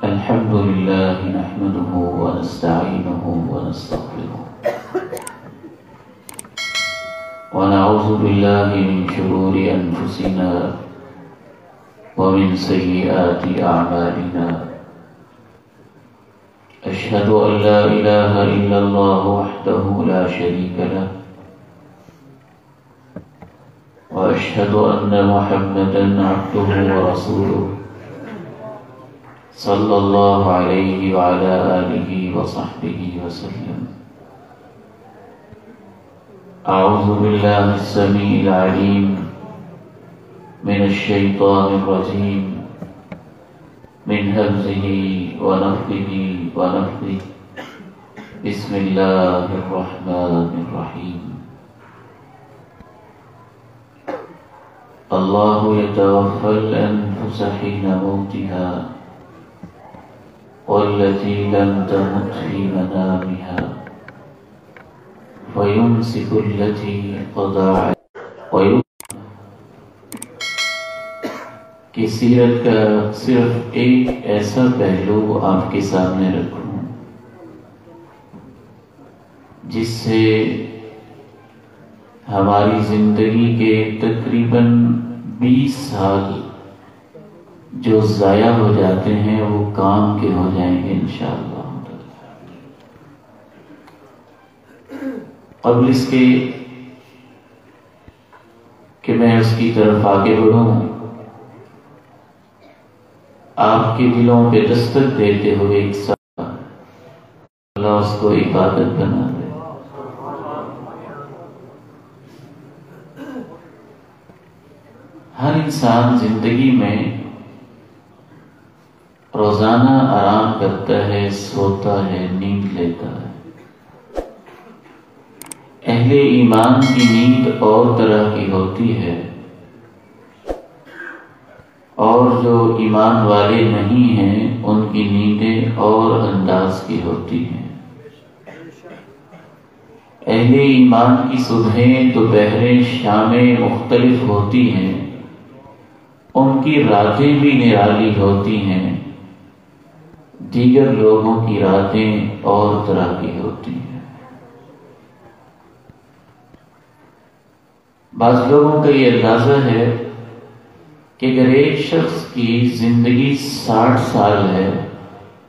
الحمد لله نحمده ونستعينه ونستغفره ونعوذ بالله من شرور أنفسنا ومن سيئات أعمالنا. أشهد أن لا إله إلا الله وحده لا شريك له وأشهد أن محمدا عبده ورسوله صلى الله عليه وعلى آله وصحبه وسلم. أعوذ بالله السميع العليم من الشيطان الرجيم من همزه ونفخه ونفثه. بسم الله الرحمن الرحيم. الله يتوفى الأنفس حين موتها والتي لم تمت في منامها فيمسك التي قضى عليها. کی سیرت کا صرف ایک ایسا پہلو آپ کے سامنے رکھوں جس سے ہماری زندگی کے تقریباً 20 سال جو ضائع ہو جاتے ہیں وہ کام کے ہو جائیں گے انشاءاللہ. قبل اس کے کہ میں اس کی طرف آگے بڑھوں، آپ کے دلوں پہ دستک دیتے ہوئے ایک ساتھ اللہ اس کو عبادت بنا دے. ہر انسان زندگی میں روزانہ آرام کرتا ہے، سوتا ہے، نیند لیتا ہے. اہل ایمان کی نیند اور طرح کی ہوتی ہے اور جو ایمان والے نہیں ہیں ان کی نیندیں اور انداز کی ہوتی ہیں. اہل ایمان کی صبحیں، دوپہریں، شامیں مختلف ہوتی ہیں، ان کی راتیں بھی نرالی ہوتی ہیں. دیگر لوگوں کی راتیں اور طرح کی ہوتی ہیں. بعض لوگوں کا یہ اندازہ ہے کہ اگر ایک شخص کی زندگی 60 سال ہے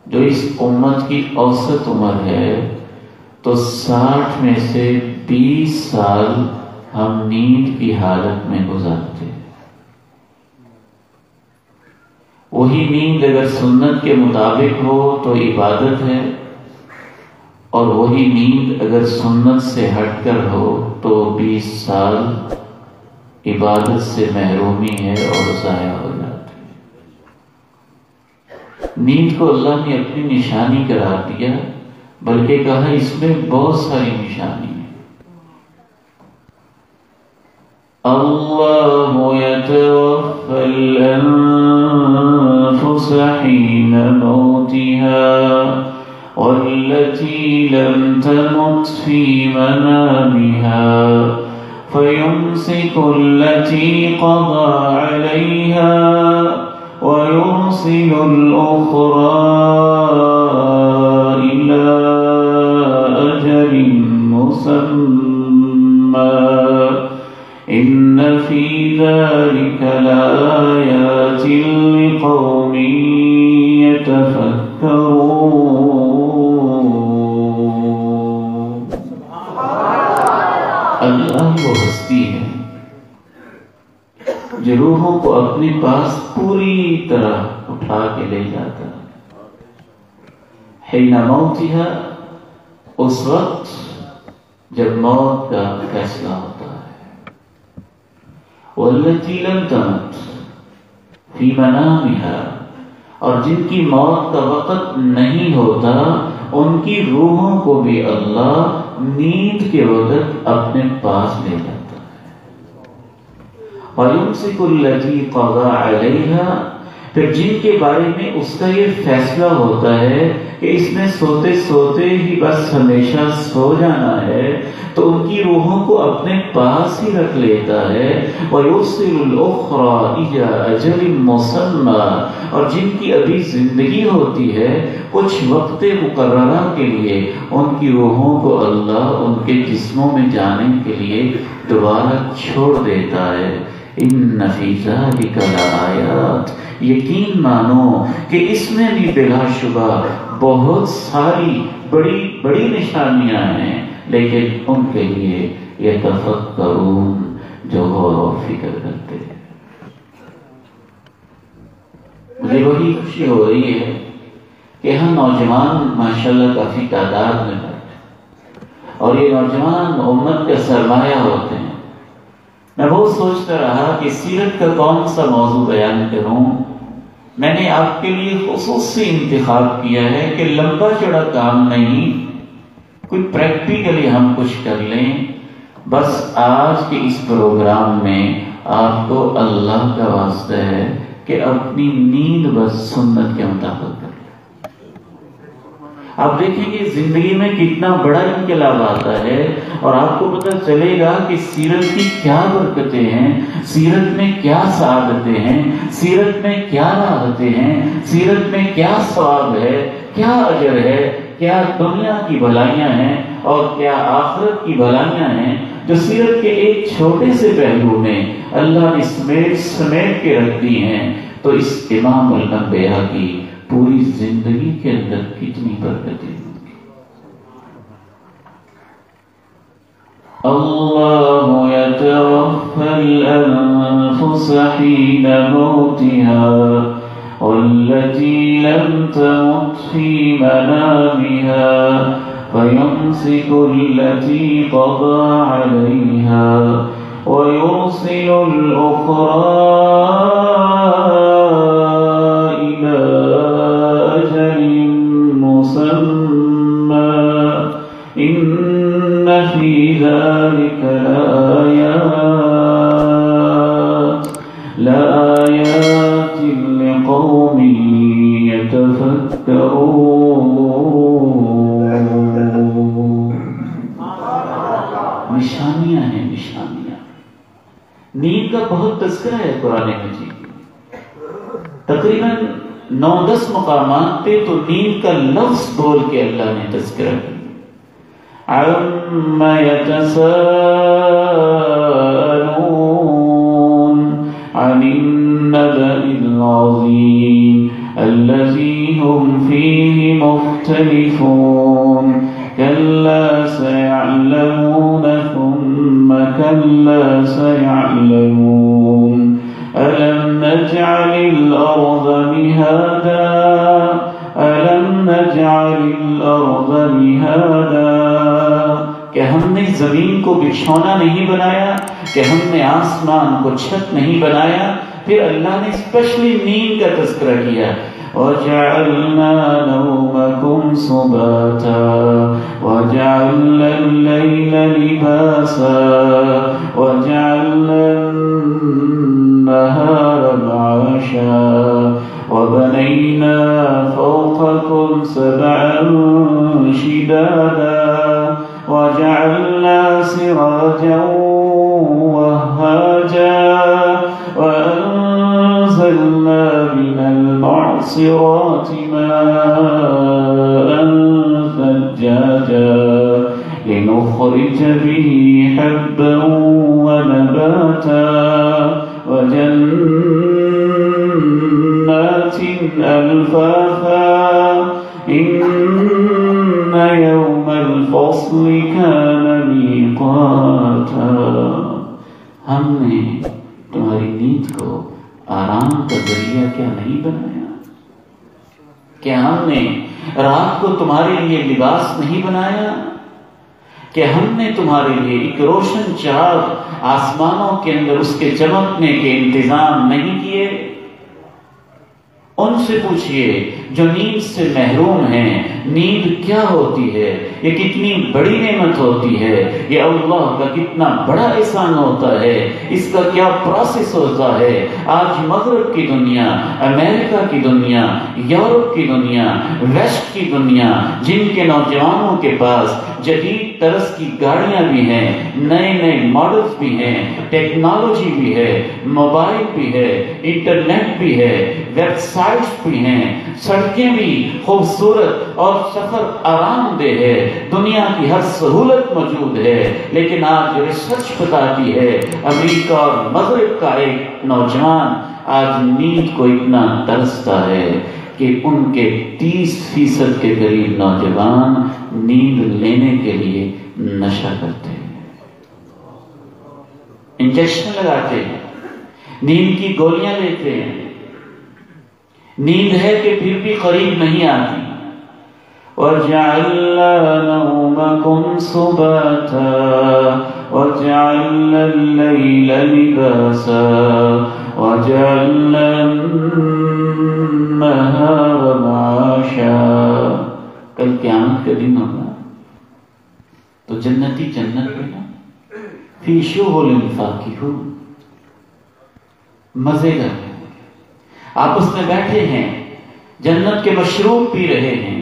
جو اس امت کی اوسط عمر ہے تو 60 میں سے 20 سال ہم نیند کی حالت میں گزارتے ہیں. وہی نیند اگر سنت کے مطابق ہو تو عبادت ہے، اور وہی نیند اگر سنت سے ہٹ کر ہو تو 20 سال عبادت سے محرومی ہے اور ضائع ہو جاتی ہے. نیند کو اللہ نے اپنی نشانی قرار دیا، بلکہ کہا اس میں بہت ساری نشانی ہیں. اللہ یتوفی الانفس حین موتها والتي لم تمت في منامها فيمسك التي قضى عليها ويرسل الأخرى إلى أجل مسمى إن في ذلك لآيات لقوم يتفكرون. اللہ وہ ہستی ہے جو روحوں کو اپنے پاس پوری طرح اٹھا کے لے جاتا ہے. حین موتها، اس وقت جب موت کا فیصلہ ہوتا ہے. والتي لم تمت فی منامها، اور جن کی موت کا وقت نہیں ہوتا ان کی روحوں کو بھی اللہ نیند کے وقت اپنے پاس لے جاتا ہے. وَيُمْسِكُ الَّتِي قَضَى عَلَيْهَا، پھر جن کے بارے میں اس کا یہ فیصلہ ہوتا ہے کہ اس نے سوتے سوتے ہی بس ہمیشہ سو جانا ہے، تو ان کی روحوں کو اپنے پاس ہی رکھ لیتا ہے۔ وَيُرْسِلُ الْأُخْرَى إِلَىٰ أَجَلٍ مُّسَمًّى، اور جن کی ابھی زندگی ہوتی ہے کچھ وقت مقررہ کے لیے، ان کی روحوں کو اللہ ان کے جسموں میں جانے کے لیے دوبارہ چھوڑ دیتا ہے۔ إِنَّ فِي ذَلِكَ لَآيَاتٍ، یقین مانو کہ اس میں بھی بلا شبہ بہت ساری بڑی بڑی نشانیاں ہیں، لیکن ان کے لیے یتفکرون، جو غور و فکر کرتے ہیں۔ مجھے بڑی خوشی ہو رہی ہے کہ ہم نوجوان ماشاءاللہ کافی تعداد میں بیٹھے، اور یہ نوجوان امت کا سرمایہ ہوتے ہیں۔ میں بہت سوچتا رہا کہ سیرت کا کون سا موضوع بیان کروں۔ میں نے آپ کے لیے خصوصی انتخاب کیا ہے کہ لمبا چوڑا کام نہیں، کوئی پریکٹیکلی ہم کچھ کر لیں۔ بس آج کے اس پروگرام میں آپ کو اللہ کا واسطہ ہے کہ اپنی نیند بس سنت کے مطابق کر لیں۔ آپ دیکھیں گے زندگی میں کتنا بڑا انقلاب آتا ہے، اور آپ کو پتہ چلے گا کہ سیرت کی کیا برکتیں ہیں، سیرت میں کیا سعادتیں ہیں، سیرت میں کیا راحتیں ہیں، سیرت میں کیا ثواب ہے، کیا اجر ہے، کیا دنیا کی بھلائیاں ہیں اور کیا آخرت کی بھلائیاں ہیں، جو سیرت کے ایک چھوٹے سے پہلو میں اللہ نے سمیٹ کے رکھ دی ہیں۔ تو اس امام الانبیاء کی پوری زندگی کے اندر کتنی برکتیں ہیں۔ اللہ یتوفی الانفس حین موتها والتي لم تمت في منامها فيمسك التي قضى عليها ويرسل الأخرى إلى أجل مسمى إن في ذلك لآيات لقوم يتفكرون۔ نشانیاں ہیں، نشانیاں۔ نیند کا بہت تذکرہ ہے قرآن مجید میں، تقریباً 9-10 مقامات پہ تو نیند کا لفظ بول کے اللہ نے تذکرہ کیا۔ عَمَّ يَتَسَاءَلُونَ عَنِ النَّبَإِ الْعَظِيمِ الَّذِي هُمْ فِيهِ مُخْتَلِفُونَ كَلَّا سَيَعْلَمُونَ ثُمَّ كَلَّا سَيَعْلَمُونَ أَلَمْ نَجْعَلِ الْأَرْضَ مِهَادًا أَلَمْ نَجْعَلِ الْأَرْضَ مِهَادًا، کہ ہم نے زمین کو بچھونا نہیں بنایا، کہ ہم نے آسمان کو چھت نہیں بنایا۔ پھر اللہ نے اسپیشلی نیند کا تذکرہ کیا، وَجَعَلْنَا نَوْمَكُمْ سُبَاتًا وَجَعَلْنَا اللَّيْلَ لِبَاسًا وَجَعَلْنَا النَّهَارَ مَعَاشًا وَبَنَيْنَا فَوْقَكُمْ سَبْعًا شِدَادًا وَجَعَلْنَا سِرَاجًا وَهَّاجًا وَأَنزَلْنَا مِنَ الْمُعْصِرَاتِ مَاءً ثَجَّاجًا لِنُخْرِجَ بِهِ حَبًّا وَنَبَاتًا وَجَنَّاتٍ أَلْفَافًا إِنَّ يَوْمَ الْفَصْلِ كَانَ مِيقَاتًا۔ ہم نے تمہاری نیند کو آرام کا ذریعہ کیا نہیں بنایا؟ کہ ہم نے رات کو تمہارے لیے لباس نہیں بنایا؟ کہ ہم نے تمہارے لیے ایک روشن چراغ آسمانوں کے اندر اس کے چمکنے کے انتظام نہیں کیے؟ ان سے پوچھئے جو نیند سے محروم ہیں، نیند کیا ہوتی ہے، یہ کتنی بڑی نعمت ہوتی ہے، یہ اللہ کا کتنا بڑا احسان ہوتا ہے، اس کا کیا پروسیس ہوتا ہے۔ آج مغرب کی دنیا، امریکہ کی دنیا، یورپ کی دنیا، ویسٹ کی دنیا، جن کے نوجوانوں کے پاس جدید طرز کی گاڑیاں بھی ہیں، نئے نئے ماڈلز بھی ہیں، ٹیکنالوجی بھی ہے، موبائل بھی ہے، انٹرنیٹ بھی ہے، ویب سائٹس بھی ہیں، سڑکیں بھی خوبصورت اور سفر آرام دہ ہے، دنیا کی ہر سہولت موجود ہے، لیکن آج ریسرچ بتاتی ہے امریکہ اور مغرب کا ایک نوجوان آج نیند کو اتنا ترستا ہے کہ ان کے 30% کے قریب نوجوان نیند لینے کے لیے نشہ کرتے ہیں، انجیکشن لگاتے ہیں، نیند کی گولیاں لیتے ہیں، نیند ہے کہ پھر بھی قریب نہیں آتی۔ وَجَعَلْنَا نَوْمَكُمْ سُبَاتًا وَجَعَلْنَا اللَّيْلَ لِبَاسًا وَجَعَلْنَا النَّهَارَ مَعَاشًا۔ کل قیامت کا دن ہوگا تو جنتی جنت میں نا فی شغل فاکہون، مزے کر رہے ہیں، آپس میں بیٹھے ہیں، جنت کے مشروب پی رہے ہیں،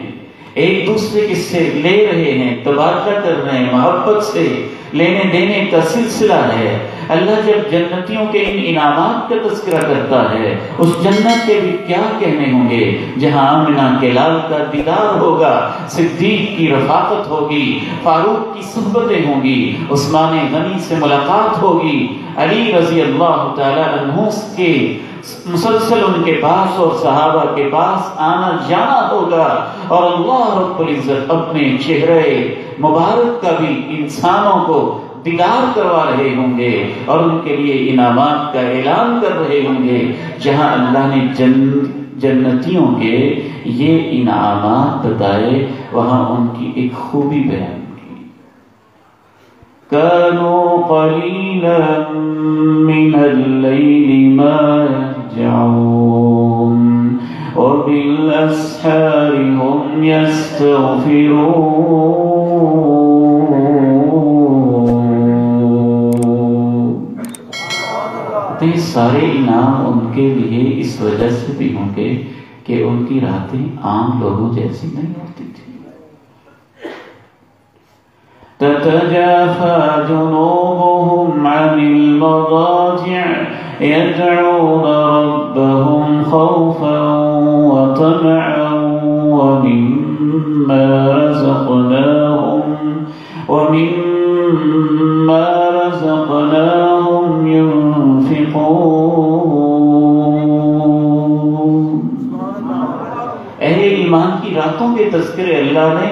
ایک دوسرے سے لے رہے ہیں، تبادلہ کر رہے ہیں، محبت سے لینے دینے کا سلسلہ ہے۔ اللہ جب جنتیوں کے ان انعامات کا تذکرہ کرتا ہے، اس جنت کے بھی کیا کہنے ہوں گے جہاں آمنہ کے لال کا دیدار ہوگا، صدیق کی رفاقت ہوگی، فاروق کی صحبتیں ہوں گی، عثمان غنی سے ملاقات ہوگی، علی رضی اللہ تعالی عنہ کے مسلسل ان کے پاس اور صحابہ کے پاس آنا جانا ہوگا، اور اللہ رب العزت اپنے چہرے مبارک کا بھی انسانوں کو دیدار کروا رہے ہوں گے اور ان کے لیے انعامات کا اعلان کر رہے ہوں گے، جہاں اللہ نے جنتیوں کے یہ انعامات بتائے وہاں ان کی ایک خوبی بیان کی۔ كانوا قليلا من الليل ما يهجعون وبالأسحار هم يستغفرون۔ تو یہ سارے انعام ان کے لیے اس وجہ سے بھی ہوں گے کہ ان کی راتیں عام لوگوں جیسی نہیں ہوتی تھی۔ تتجافى جنوبهم عن المضاجع يدعون ربهم خوفا وطمعا ومما رزقناهم ينفقون۔ اہل ایمان کی راتوں کے تذکرے اللہ نے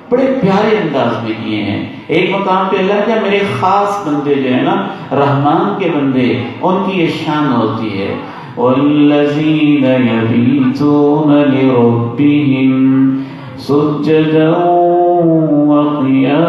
بڑے پیارے انداز میں کیے ہیں۔ ایک مقام پہ اللہ کیا میرے خاص بندے جو ہیں نا، رحمان کے بندے، ان کی یہ شان ہوتی ہے، وَالَّذِينَ يَبِيتُونَ لِرَبِّهِمْ سُجَّدًا وَقِيَامًا۔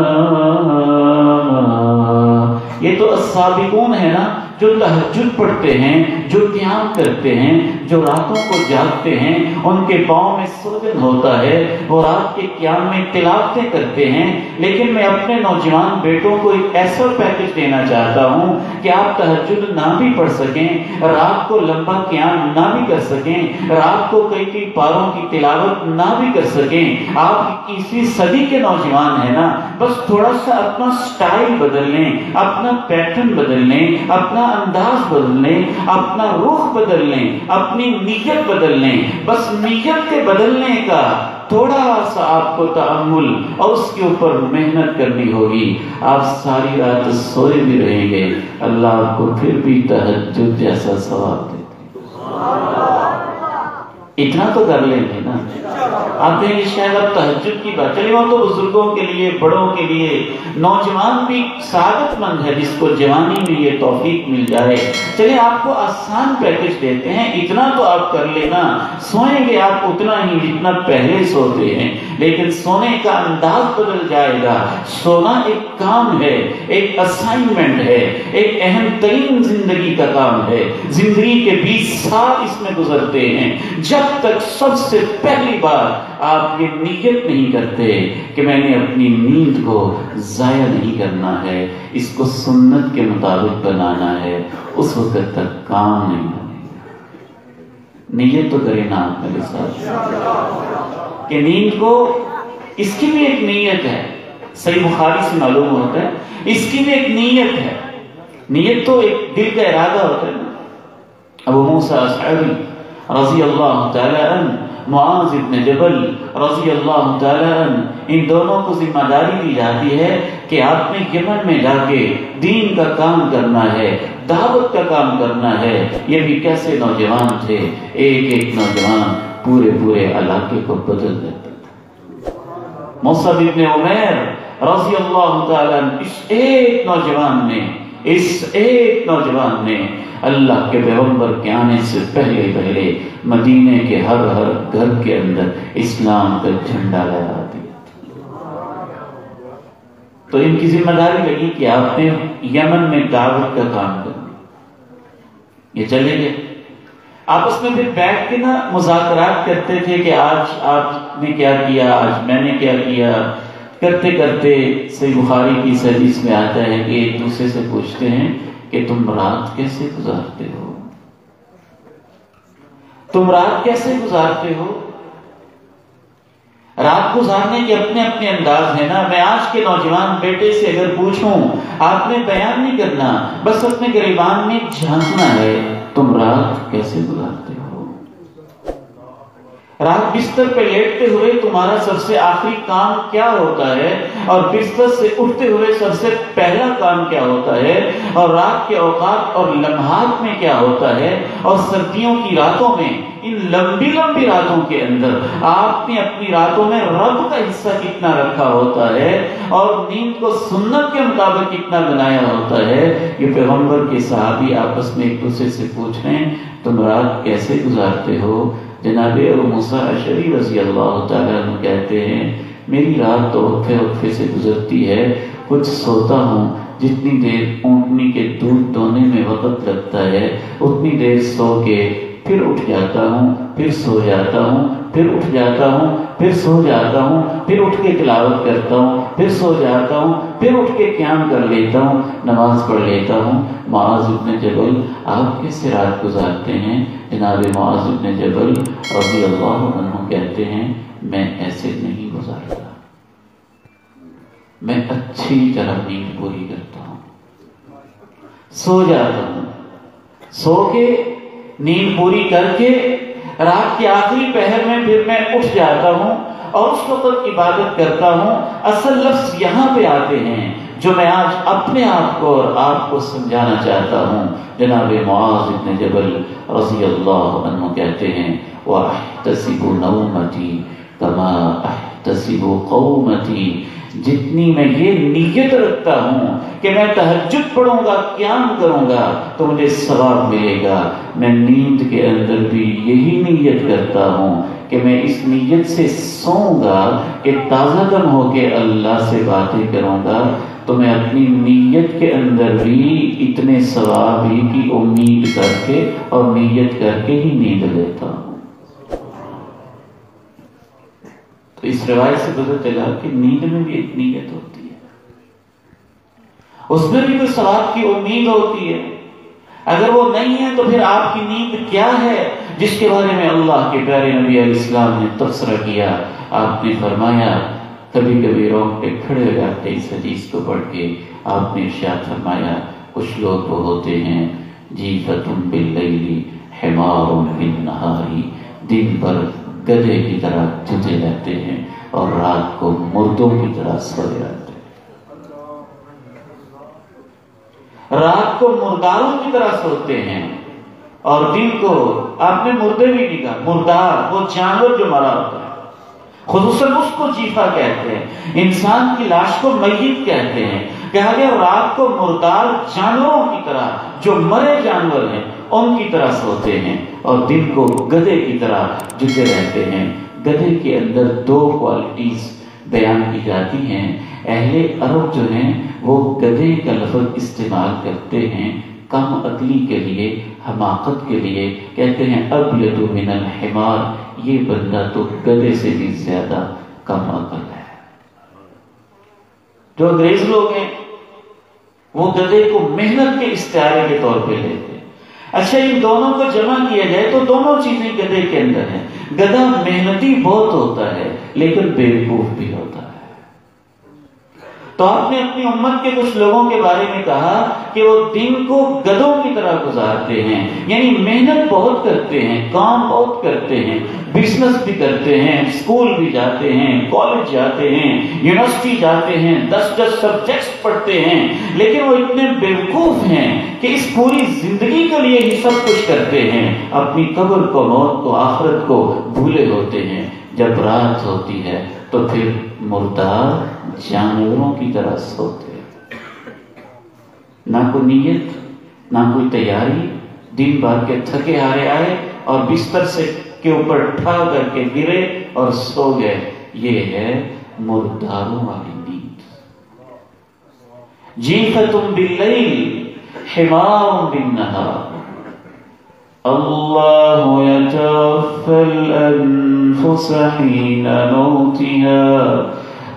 یہ تو السابقون ہے نا، جو تہجد پڑھتے ہیں، جو قیام کرتے ہیں، جو راتوں کو جاگتے ہیں، ان کے پاؤں میں سوجن ہوتا ہے، وہ رات کے قیام میں تلاوتیں کرتے ہیں۔ لیکن میں اپنے نوجوان بیٹوں کو ایک ایسا پیکج دینا چاہتا ہوں کہ آپ تہجد نہ بھی پڑھ سکیں، رات کو لمبا قیام نہ بھی کر سکیں، رات کو کئی پاروں کی تلاوت نہ بھی کر سکیں، آپ 21ویں صدی کے نوجوان ہیں نا، بس تھوڑا سا اپنا سٹائل بدل لیں، اپنا پیٹرن بدل لیں، اپنا انداز بدل لیں، اپنا رخ بدل لیں، اپنی نیت بدل لیں، بس نیت کے بدلنے کا تھوڑا سا آپ کو تأمل اور اس کے اوپر محنت کرنی ہوگی، آپ ساری رات سوئے بھی رہیں گے، اللہ آپ کو پھر بھی تہجد جیسا ثواب دیتے۔ اتنا تو کر لیں گے نا۔ آپ کہیں گے شاید اب تہجد کی بات چلیے، وہ تو بزرگوں کے لیے، بڑوں کے لیے، نوجوان بھی سعادت مند ہے جس کو جوانی میں یہ توفیق مل جائے۔ چلیے آپ کو آسان پیکج دیتے ہیں، اتنا تو آپ کر لینا، سوئیں گے آپ اتنا ہی جتنا پہلے سوتے ہیں، لیکن سونے کا انداز بدل جائے گا۔ سونا ایک کام ہے، ایک اسائنمنٹ ہے، ایک اہم ترین زندگی کا کام ہے۔ زندگی کے 20 سال اس میں گزرتے ہیں، جب جب تک سب سے پہلی بار آپ یہ نیت نہیں کرتے کہ میں نے اپنی نیند کو ضائع نہیں کرنا ہے، اس کو سنت کے مطابق بنانا ہے، اس وقت تک کام نہیں ہوگا۔ نیت تو کرے نا آپ میرے ساتھ کہ نیند کو، اس کی بھی ایک نیت ہے، صحیح بخاری سے معلوم ہوتا ہے اس کی بھی ایک نیت ہے۔ نیت تو ایک دل کا ارادہ ہوتا ہے نا۔ ابو موسیٰ اشعری رضی اللہ تعالی عنہ، معاذ بن جبل رضی اللہ تعالی عنہ، ان دونوں کو ذمہ داری دی جاتی ہے کہ آپ نے یمن میں جا کے دین کا کام کرنا ہے، دعوت کا کام کرنا ہے۔ یہ بھی کیسے نوجوان تھے، ایک ایک نوجوان پورے علاقے کو بدل دیتے تھے۔ مصعب بن عمیر رضی اللہ تعالی عنہ، اس ایک نوجوان نے اللہ کے پیغمبر کے آنے سے پہلے مدینے کے ہر گھر کے اندر اسلام کا جھنڈا لہرا دیا۔ تو ان کی ذمہ داری لگی کہ آپ نے یمن میں دعوت کا کام کرنا۔ یہ چلے گئے، آپس میں پھر بیٹھ کے نا مذاکرات کرتے تھے کہ آج آپ نے کیا کیا، آج میں نے کیا کیا۔ کرتے کرتے صحیح بخاری کی حدیث میں آتا ہے کہ ایک دوسرے سے پوچھتے ہیں کہ تم رات کیسے گزارتے ہو، تم رات کیسے گزارتے ہو۔ رات گزارنے کے اپنے اپنے انداز ہیں نا۔ میں آج کے نوجوان بیٹے سے اگر پوچھوں، آپ نے بیان نہیں کرنا، بس اپنے گریبان میں جھانکنا ہے، تم رات کیسے گزارتے ہو۔ رات بستر پہ لیٹتے ہوئے تمہارا سب سے آخری کام کیا ہوتا ہے، اور بستر سے اٹھتے ہوئے سب سے پہلا کام کیا ہوتا ہے، اور رات کے اوقات اور لمحات میں کیا ہوتا ہے، اور سردیوں کی راتوں میں، ان لمبی راتوں کے اندر آپ نے اپنی راتوں میں رب کا حصہ کتنا رکھا ہوتا ہے، اور نیند کو سنت کے مطابق کتنا بنایا ہوتا ہے۔ یہ پیغمبر کے صحابی آپس میں ایک دوسرے سے پوچھ رہے ہیں تم رات کیسے گزارتے ہو۔ جناب ابو موسیٰ اشعری رضی اللہ تعالیٰ عنہ کہتے ہیں میری رات تو وقفے سے گزرتی ہے، کچھ سوتا ہوں، جتنی دیر اونٹنی کے دودھ دونے میں وقت لگتا ہے اتنی دیر سو کے پھر اٹھ جاتا ہوں، پھر سو جاتا ہوں، پھر اٹھ جاتا ہوں، پھر سو جاتا ہوں، پھر اٹھ کے تلاوت کرتا ہوں، پھر سو جاتا ہوں، پھر اٹھ کے قیام کر لیتا ہوں، نماز پڑھ لیتا ہوں۔ معاذ بن جبل آپ کیسے رات گزارتے ہیں؟ جناب معاذ بن جبل رضی اللہ عنہ کہتے ہیں میں ایسے نہیں گزارتا، میں اچھی طرح نیند پوری کرتا ہوں، سو جاتا ہوں، سو کے نیند پوری کر کے رات کے آخری پہر میں پھر میں اٹھ جاتا ہوں اور اس وقت عبادت کرتا ہوں۔ اصل لفظ یہاں پہ آتے ہیں جو میں آج اپنے آپ کو اور آپ کو سمجھانا چاہتا ہوں۔ جناب معاذ بن جبل رضی اللہ عنہ کہتے ہیں وَأَحْتَسِبُ نَوْمَتِي كَمَا أَحْتَسِبُ قَوْمَتِي، جتنی میں یہ نیت رکھتا ہوں کہ میں تہجد پڑھوں گا، قیام کروں گا تو مجھے ثواب ملے گا، میں نیند کے اندر بھی یہی نیت کرتا ہوں کہ میں اس نیت سے سوؤں گا کہ تازہ دم ہو کے اللہ سے باتیں کروں گا، تو میں اپنی نیت کے اندر بھی اتنے ثواب ہی کی امید کر کے اور نیت کر کے ہی نیند لیتا ہوں۔ تو اس روایت سے پتہ چلا کہ نیند میں بھی ایک نیت ہوتی ہے، اس میں بھی کوئی ثواب کی امید ہوتی ہے۔ اگر وہ نہیں ہے تو پھر آپ کی نیند کیا ہے جس کے بارے میں اللہ کے پیارے نبی علیہ السلام نے تبصرہ کیا۔ آپ نے فرمایا، کبھی کبھی رونگٹے کھڑے ہو جاتے اس حدیث کو پڑھ کے، آپ نے ارشاد فرمایا کچھ لوگ وہ ہوتے ہیں جیفتم باللیل حمار بالنہار، دن بھر گدھے کی طرح جھوٹے رہتے ہیں اور رات کو مردوں کی طرح سوئے رہتے ہیں، رات کو مرداروں کی طرح سوتے ہیں اور دن کو آپ نے مردے بھی نہیں کہا، مردار وہ جانور جو مرا ہوتا ہے، خصوصاً اس کو جیفا کہتے ہیں، انسان کی لاش کو میت کہتے ہیں۔ کہا گیا رات کو مردار جانوروں کی طرح، جو مرے جانور ہیں ان کی طرح سوتے ہیں، اور دن کو گدھے کی طرح جھکے رہتے ہیں۔ گدھے کے اندر دو کوالٹیز بیان کی جاتی ہیں۔ اہل عرب جو ہیں وہ گدھے کا لفظ استعمال کرتے ہیں کم عقلی کے لیے، حماقت کے لیے کہتے ہیں ابیض من الحمار، یہ بندہ تو گدھے سے بھی زیادہ کم عقل ہے۔ جو انگریز لوگ ہیں وہ گدھے کو محنت کے استعارے کے طور پہ لیتے ہیں۔ اچھا ان دونوں کو جمع کیا جائے تو دونوں چیزیں گدھے کے اندر ہیں۔ گدھا محنتی بہت ہوتا ہے لیکن بیوقوف بھی ہوتا ہے۔ تو آپ نے اپنی امت کے کچھ لوگوں کے بارے میں کہا کہ وہ دن کو گدھوں کی طرح گزارتے ہیں، یعنی محنت بہت کرتے ہیں، کام بہت کرتے ہیں، بزنس بھی کرتے ہیں، اسکول بھی جاتے ہیں، کالج جاتے ہیں، یونیورسٹی جاتے ہیں، 10 سبجیکٹس پڑھتے ہیں، لیکن وہ اتنے بیوقوف ہیں کہ اس پوری زندگی کے لیے ہی سب کچھ کرتے ہیں، اپنی قبر کو، موت کو، آخرت کو بھولے ہوتے ہیں۔ جب رات ہوتی ہے تو پھر مردار جانوروں کی طرح سوتے، نہ کوئی نیت، نہ کوئی تیاری، دن بھر کے تھکے ہارے آئے اور بستر سے کے اوپر ٹھا کر کے گرے اور سو گئے۔ یہ ہے مرداروں والی نیند۔ جیفتم باللیل حمار بالنہار، اللہ یتوفی الانفس حین موتها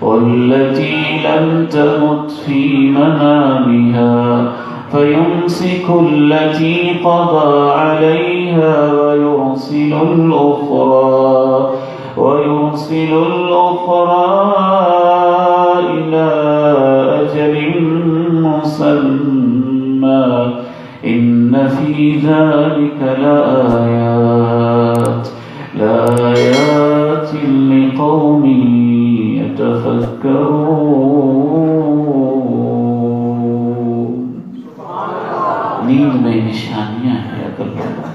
والتي لم تمت في منامها فيمسك التي قضى عليها ويرسل الأخرى إلى أجل مسمى إن في ذلك لآيات لقوم يتفكرون۔ نیند میں نشانیاں ہیں عقل والا،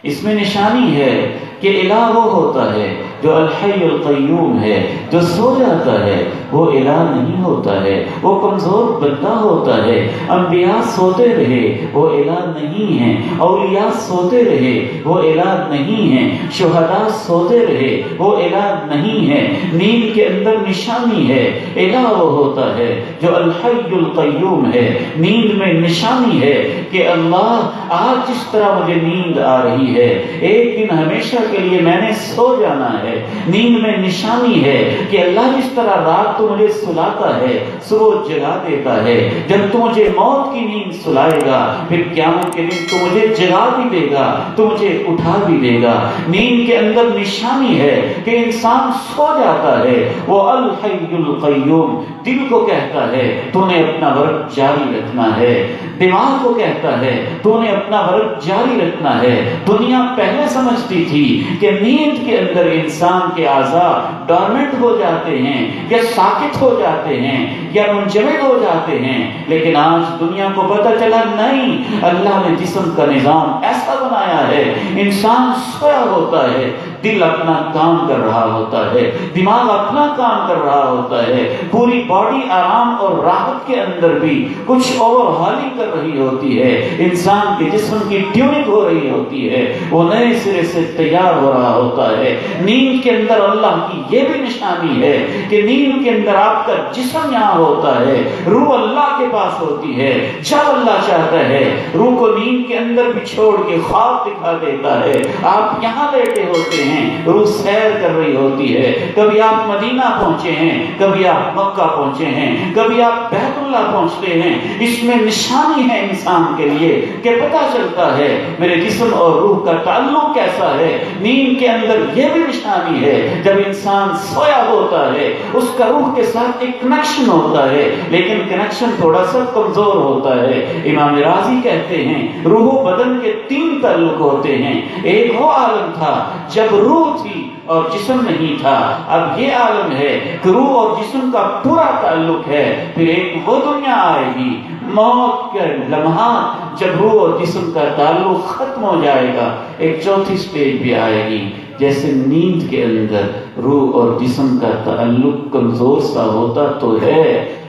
اس میں نشانی ہے کہ الہ وہ ہوتا ہے جو الحی القیوم ہے، جو سو جاتا ہے وہ الہ نہیں ہوتا ہے، وہ کمزور بندہ ہوتا ہے۔ انبیاء سوتے رہے وہ الہ نہیں ہیں، اولیاء سوتے رہے وہ الہ نہیں ہیں، شہداء سوتے رہے وہ الہ نہیں ہیں۔ نیند کے اندر نشانی ہے، الہ وہ ہوتا ہے جو الحی القیوم ہے۔ نیند میں نشانی ہے کہ اللہ آج جس طرح مجھے نیند آ رہی ہے ایک دن ہمیشہ کے لیے میں نے سو جانا ہے۔ نیند میں نشانی ہے کہ اللہ جس طرح رات تو مجھے سلاتا ہے صبح جگا دیتا ہے، جب تو مجھے موت کی نیند سلائے گا پھر قیامت کے دن تو مجھے جگا بھی دے گا، تو مجھے اٹھا بھی دے گا۔ نیند کے اندر نشانی ہے کہ انسان سو جاتا ہے وہ الحی القیوم دل کو کہتا ہے تو نے اپنا ورک جاری رکھنا ہے، دماغ کو کہتا ہے تو نے اپنا ورک جاری رکھنا ہے۔ دنیا پہلے سمجھتی تھی کہ نیند کے اندر انسان کے اعضاء ڈورمنٹ ہو جاتے ہیں یا ساکت ہو جاتے ہیں یا منجمد ہو جاتے ہیں، لیکن آج دنیا کو پتہ چلا نہیں، اللہ نے جسم کا نظام ایسا بنایا ہے انسان سویا ہوتا ہے، دل اپنا کام کر رہا ہوتا ہے، دماغ اپنا کام کر رہا ہوتا ہے، پوری باڈی آرام اور راحت کے اندر بھی کچھ اوور ہالنگ کر رہی ہوتی ہے، انسان کے جسم کی ٹیوننگ ہو رہی ہوتی ہے، وہ نئے سرے سے تیار ہو رہا ہوتا ہے۔ نیند کے اندر اللہ کی یہ بھی نشانی ہے کہ نیند کے اندر آپ کا جسم یہاں ہوتا ہے، روح اللہ کے پاس ہوتی ہے، جب اللہ چاہتا ہے روح کو نیند کے اندر بھی چھوڑ کے خواب دکھا دیتا ہے۔ آپ یہاں لیٹے ہوتے ہیں، روح سیر کر رہی ہوتی ہے، کبھی آپ مدینہ پہنچے ہیں، کبھی آپ مکہ پہنچے ہیں، کبھی آپ بیت اللہ پہنچتے ہیں۔ اس میں نشانی ہے انسان کے لیے کہ پتہ چلتا ہے میرے جسم اور روح کا تعلق کیسا ہے۔ نیند کے اندر یہ بھی نشانی ہے جب انسان سویا ہوتا ہے اس کا روح کے ساتھ ایک کنیکشن ہوتا ہے، لیکن کنیکشن تھوڑا سا کمزور ہوتا ہے۔ امام راضی کہتے ہیں روح و بدن کے 3 تعلق ہوتے ہیں، ایک وہ عالم تھا جب روح تھی اور جسم نہیں تھا، اب یہ عالم ہے کہ روح اور جسم کا پورا تعلق ہے، پھر ایک وہ دنیا آئے گی موت کے لمحات جب روح اور جسم کا تعلق ختم ہو جائے گا، ایک چوتھی سٹیج بھی آئے گی جیسے نیند کے اندر روح اور جسم کا تعلق کمزور سا ہوتا تو ہے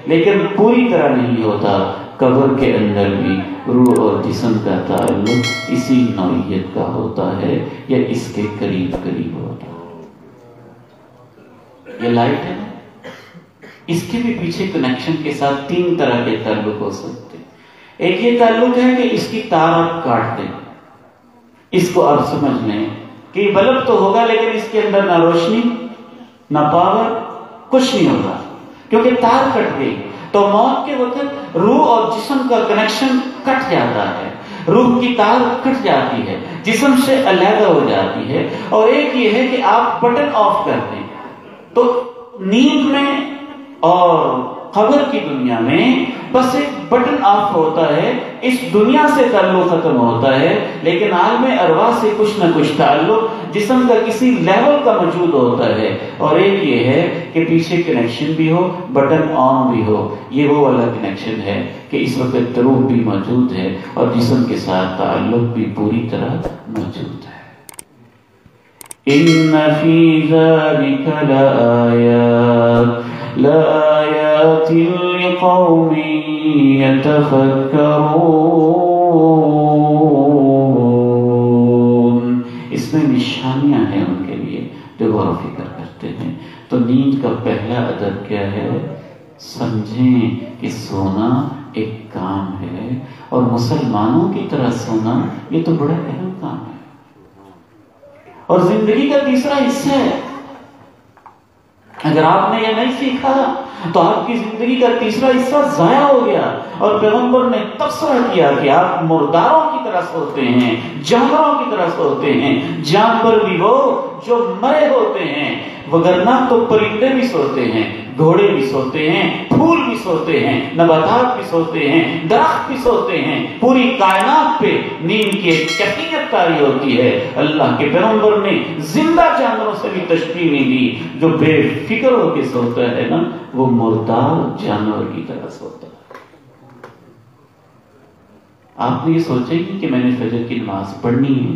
لیکن پوری طرح نہیں ہوتا۔ قبر کے اندر بھی روح اور جسم کا تعلق اسی نوعیت کا ہوتا ہے یا اس کے قریب قریب ہوتا ہے۔ یہ لائٹ ہے، اس کے بھی پیچھے کنیکشن کے ساتھ 3 طرح کے تعلق ہو سکتے ہیں۔ ایک یہ تعلق ہے کہ اس کی تار آپ کاٹ دیں، اس کو آپ سمجھ لیں کہ یہ بلب تو ہوگا لیکن اس کے اندر نہ روشنی نہ پاور، کچھ نہیں ہوگا کیونکہ تار کٹ گئی۔ تو موت کے وقت روح اور جسم کا کنیکشن کٹ جاتا ہے، روح کی تار کٹ جاتی ہے، جسم سے علیحدہ ہو جاتی ہے۔ اور ایک یہ ہے کہ آپ بٹن آف کر دیں، تو نیند میں اور قبر کی دنیا میں بس ایک بٹن آف ہوتا ہے، اس دنیا سے تعلق ختم ہوتا ہے، لیکن عالم ارواح سے کچھ نہ کچھ تعلق جسم کا کسی لیول کا موجود ہوتا ہے۔ اور ایک یہ ہے کہ پیچھے کنیکشن بھی ہو، بٹن آن بھی ہو، یہ وہ والا کنیکشن ہے کہ اس وقت روح بھی موجود ہے اور جسم کے ساتھ تعلق بھی پوری طرح موجود ہے۔ ان فی ذلک لآیات لآیات لقوم یتفکرون، اس میں نشانیاں ہیں ان کے لیے جو غور و فکر کرتے ہیں۔ تو نیند کا پہلا ادب کیا ہے؟ سمجھیں کہ سونا ایک کام ہے، اور مسلمانوں کی طرح سونا یہ تو بڑا اہم کام ہے، اور زندگی کا تیسرا حصہ ہے۔ اگر آپ نے یہ نہیں سیکھا تو آپ کی زندگی کا تیسرا حصہ ضائع ہو گیا۔ اور پیغمبر نے تبصرہ کیا کہ آپ مرداروں کی طرح سوتے ہیں، جانوروں کی طرح سوتے ہیں۔ جانور بھی وہ جو مرے ہوتے ہیں، وگرنہ تو پرندے بھی سوتے ہیں، گھوڑے بھی سوتے ہیں، پھول بھی سوتے ہیں، نباتات بھی سوتے ہیں، درخت بھی سوتے ہیں۔ پوری کائنات پہ نیند کی ایک کیفیت طاری ہوتی ہے۔ اللہ کے پیغمبر نے زندہ جانوروں سے بھی تشبیہ نہیں دی۔ جو بے فکر ہو کے سوتا ہے نا، وہ مردار جانور کی طرح سوتا ہے۔ آپ نے یہ سوچا ہی کہ میں نے فجر کی نماز پڑھنی ہے،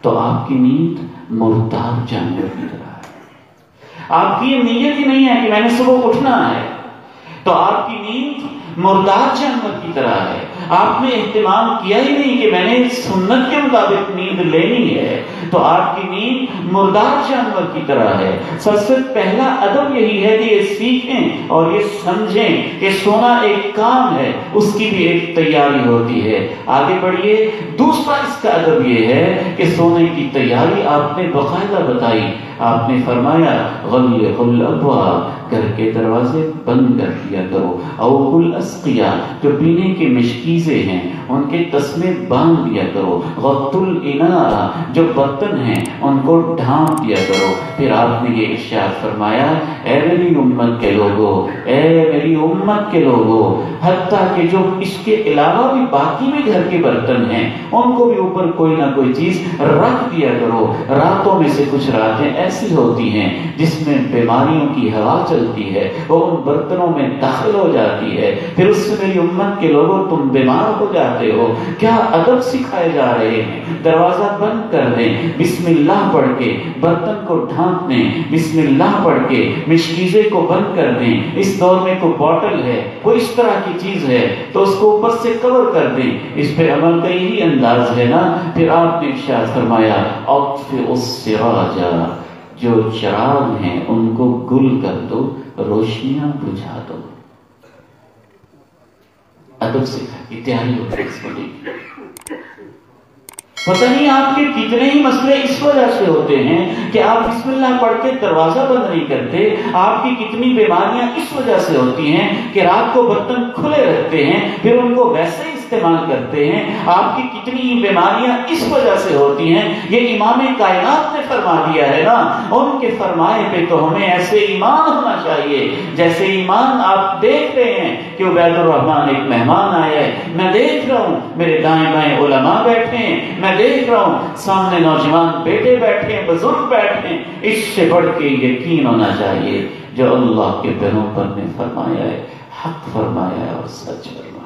تو آپ کی نیند مردار جانور کی طرح ہے۔ آپ کی یہ نیت ہی نہیں ہے کہ میں نے صبح اٹھنا ہے، تو آپ کی نیند مردار جانور کی طرح ہے۔ آپ نے اہتمام کیا ہی نہیں کہ میں نے سنت کے مطابق نیند لینی ہے، تو آپ کی نیند مردار جانور کی طرح ہے۔ سب سے پہلا ادب یہی ہے کہ یہ سیکھیں اور یہ سمجھیں کہ سونا ایک کام ہے، اس کی بھی ایک تیاری ہوتی ہے۔ آگے بڑھیے، دوسرا اس کا ادب یہ ہے کہ سونے کی تیاری آپ نے باقاعدہ بتائی۔ آپ نے فرمایا غلق الابواب، گھر کے دروازے بند کر دیا کرو، اوقوا الاسقیا، جو پینے کے مشکیزیں ہیں ان کے تسمے باندھ دیا کرو، غطوا الاناء، جو برتن ہیں ان کو ڈھانپ دیا کرو۔ پھر آپ نے یہ ارشاد فرمایا اے میری امت کے لوگوں، اے میری امت کے لوگوں، حتیٰ کہ جو اس کے علاوہ بھی باقی بھی گھر کے برتن ہیں ان کو بھی اوپر کوئی نہ کوئی چیز رکھ دیا کرو۔ راتوں میں سے کچھ راتیں ایسی ہوتی ہیں جس میں بیماریوں کی ہوا چلتی ہے، وہ ان برتنوں میں داخل ہو جاتی ہے، پھر اس سے میری امت کے لوگوں تم بیمار ہو جاتے ہو۔ کیا ادب سکھائے جا رہے ہیں؟ دروازہ بند کر دیں، بسم اللہ پڑھ کے برتن کو ڈھانپ دیں، بسم اللہ پڑھ کے مشکیزے کو بند کر دیں۔ اس دور میں کوئی بوٹل ہے، کوئی اس طرح کی چیز ہے تو اس کو اوپر سے کور کر دیں۔ اس پہ عمل کا یہی انداز ہے نا۔ پھر آپ نے ارشاد فرمایا اطفئوا السراج، جو چراغ ہیں ان کو گل کر دو، روشنیاں بجھا دو۔ ادب سے تیاری ہوتی ہے اس کو دیکھیں۔ پتہ نہیں آپ کے کتنے ہی مسئلے اس وجہ سے ہوتے ہیں کہ آپ بسم اللہ پڑھ کے دروازہ بند نہیں کرتے۔ آپ کی کتنی بیماریاں اس وجہ سے ہوتی ہیں کہ رات کو برتن کھلے رکھتے ہیں، پھر ان کو ویسے ہی استعمال کرتے ہیں۔ آپ کی کتنی بیماریاں اس وجہ سے ہوتی ہیں، یہ امام کائنات نے فرما دیا ہے نا۔ ان کے فرمائے پہ تو ہمیں ایسے ایمان ہونا چاہیے جیسے ایمان آپ دیکھ رہے ہیں کہ عبید الرحمن ایک مہمان آیا ہے، میں دیکھ رہا ہوں میرے دائیں بائیں علماء بیٹھے ہیں، میں دیکھ رہا ہوں سامنے نوجوان بیٹے بیٹھے ہیں، بزرگ بیٹھے ہیں۔ اس سے بڑھ کے یقین ہونا چاہیے جو اللہ کے پیغمبر نے فرمایا ہے، حق فرمایا ہے اور سچ فرمایا۔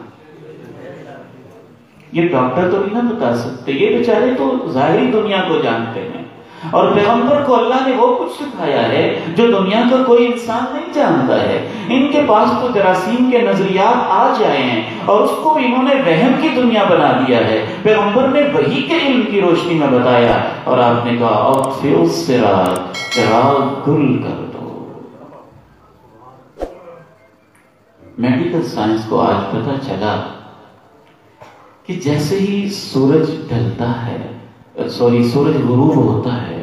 یہ ڈاکٹر تو نہیں نہ بتا سکتے، یہ بیچارے تو ظاہری دنیا کو جانتے ہیں، اور پیغمبر کو اللہ نے وہ کچھ سکھایا ہے جو دنیا کا کوئی انسان نہیں جانتا ہے۔ ان کے پاس تو جراثیم کے نظریات آ جائے ہیں اور اس کو انہوں نے وہم کی دنیا بنا دیا ہے۔ پیغمبر نے وحی کے علم کی روشنی میں بتایا، اور آپ نے کہا اطفئوا السراج، چراغ گل کر دو۔ میڈیکل سائنس کو آج پتہ چلا کہ جیسے ہی سورج ڈھلتا ہے، سورج غروب ہوتا ہے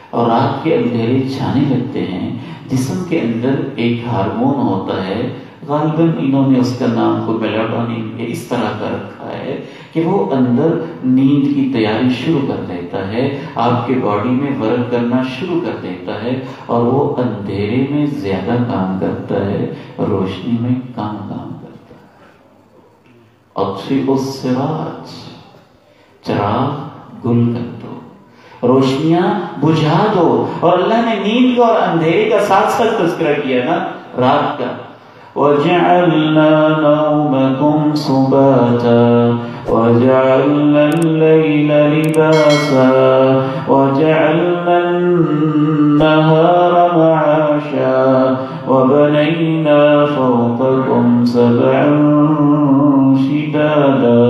اور رات کے اندھیرے چھانے لگتے ہیں، جسم کے اندر ایک ہارمون ہوتا ہے، غالباً انہوں نے اس کا نام کو میلاٹونن اس طرح کا رکھا ہے کہ وہ اندر نیند کی تیاری شروع کر دیتا ہے، آپ کے باڈی میں ورک کرنا شروع کر دیتا ہے، اور وہ اندھیرے میں زیادہ کام کرتا ہے، روشنی میں کام کرتا ہے۔ اطفئوا السراج، چراغ گل کر دو، روشنیاں بجھا دو۔ اور اللہ نے نیند کا اور اندھیرے کا ساتھ ساتھ تذکرہ کیا نا رات کا، وَجَعَلْنَا نَوْمَكُمْ سُبَاتًا وَجَعَلْنَا اللَّيْلَ لِبَاسًا وَجَعَلْنَا النَّهَارَ مَعَاشًا وَبَنَيْنَا فَوْقَكُمْ سَبْعًا شِدَادًا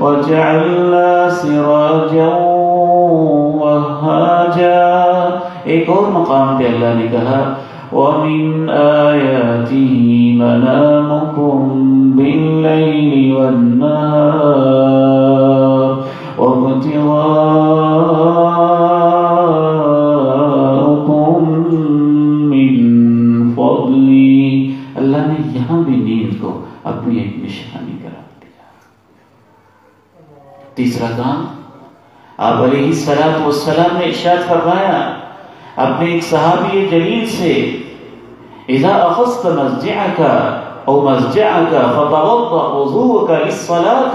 وَجَعَلْنَا سِرَاجًا وَهَّاجًا۔ ایک اور مقام پہ اللہ نے کہا وَمِنْ آيَاتِهِ مَنَامُكُمْ بِاللَّيْلِ وَالنَّهَارِ وَابْتِغَاؤُكُمْ مِنْ فَضْلِهِ۔ اللہ نے یہاں بھی نیند کو اپنی ایک نشانی قرار دیا۔ تیسرا کام، آپ علیہ السلام نے ارشاد فرمایا اپنے ایک صحابی جلیل سے، اذا اخذت مضجعك او مضجعك فتوضا وضوءك للصلاة،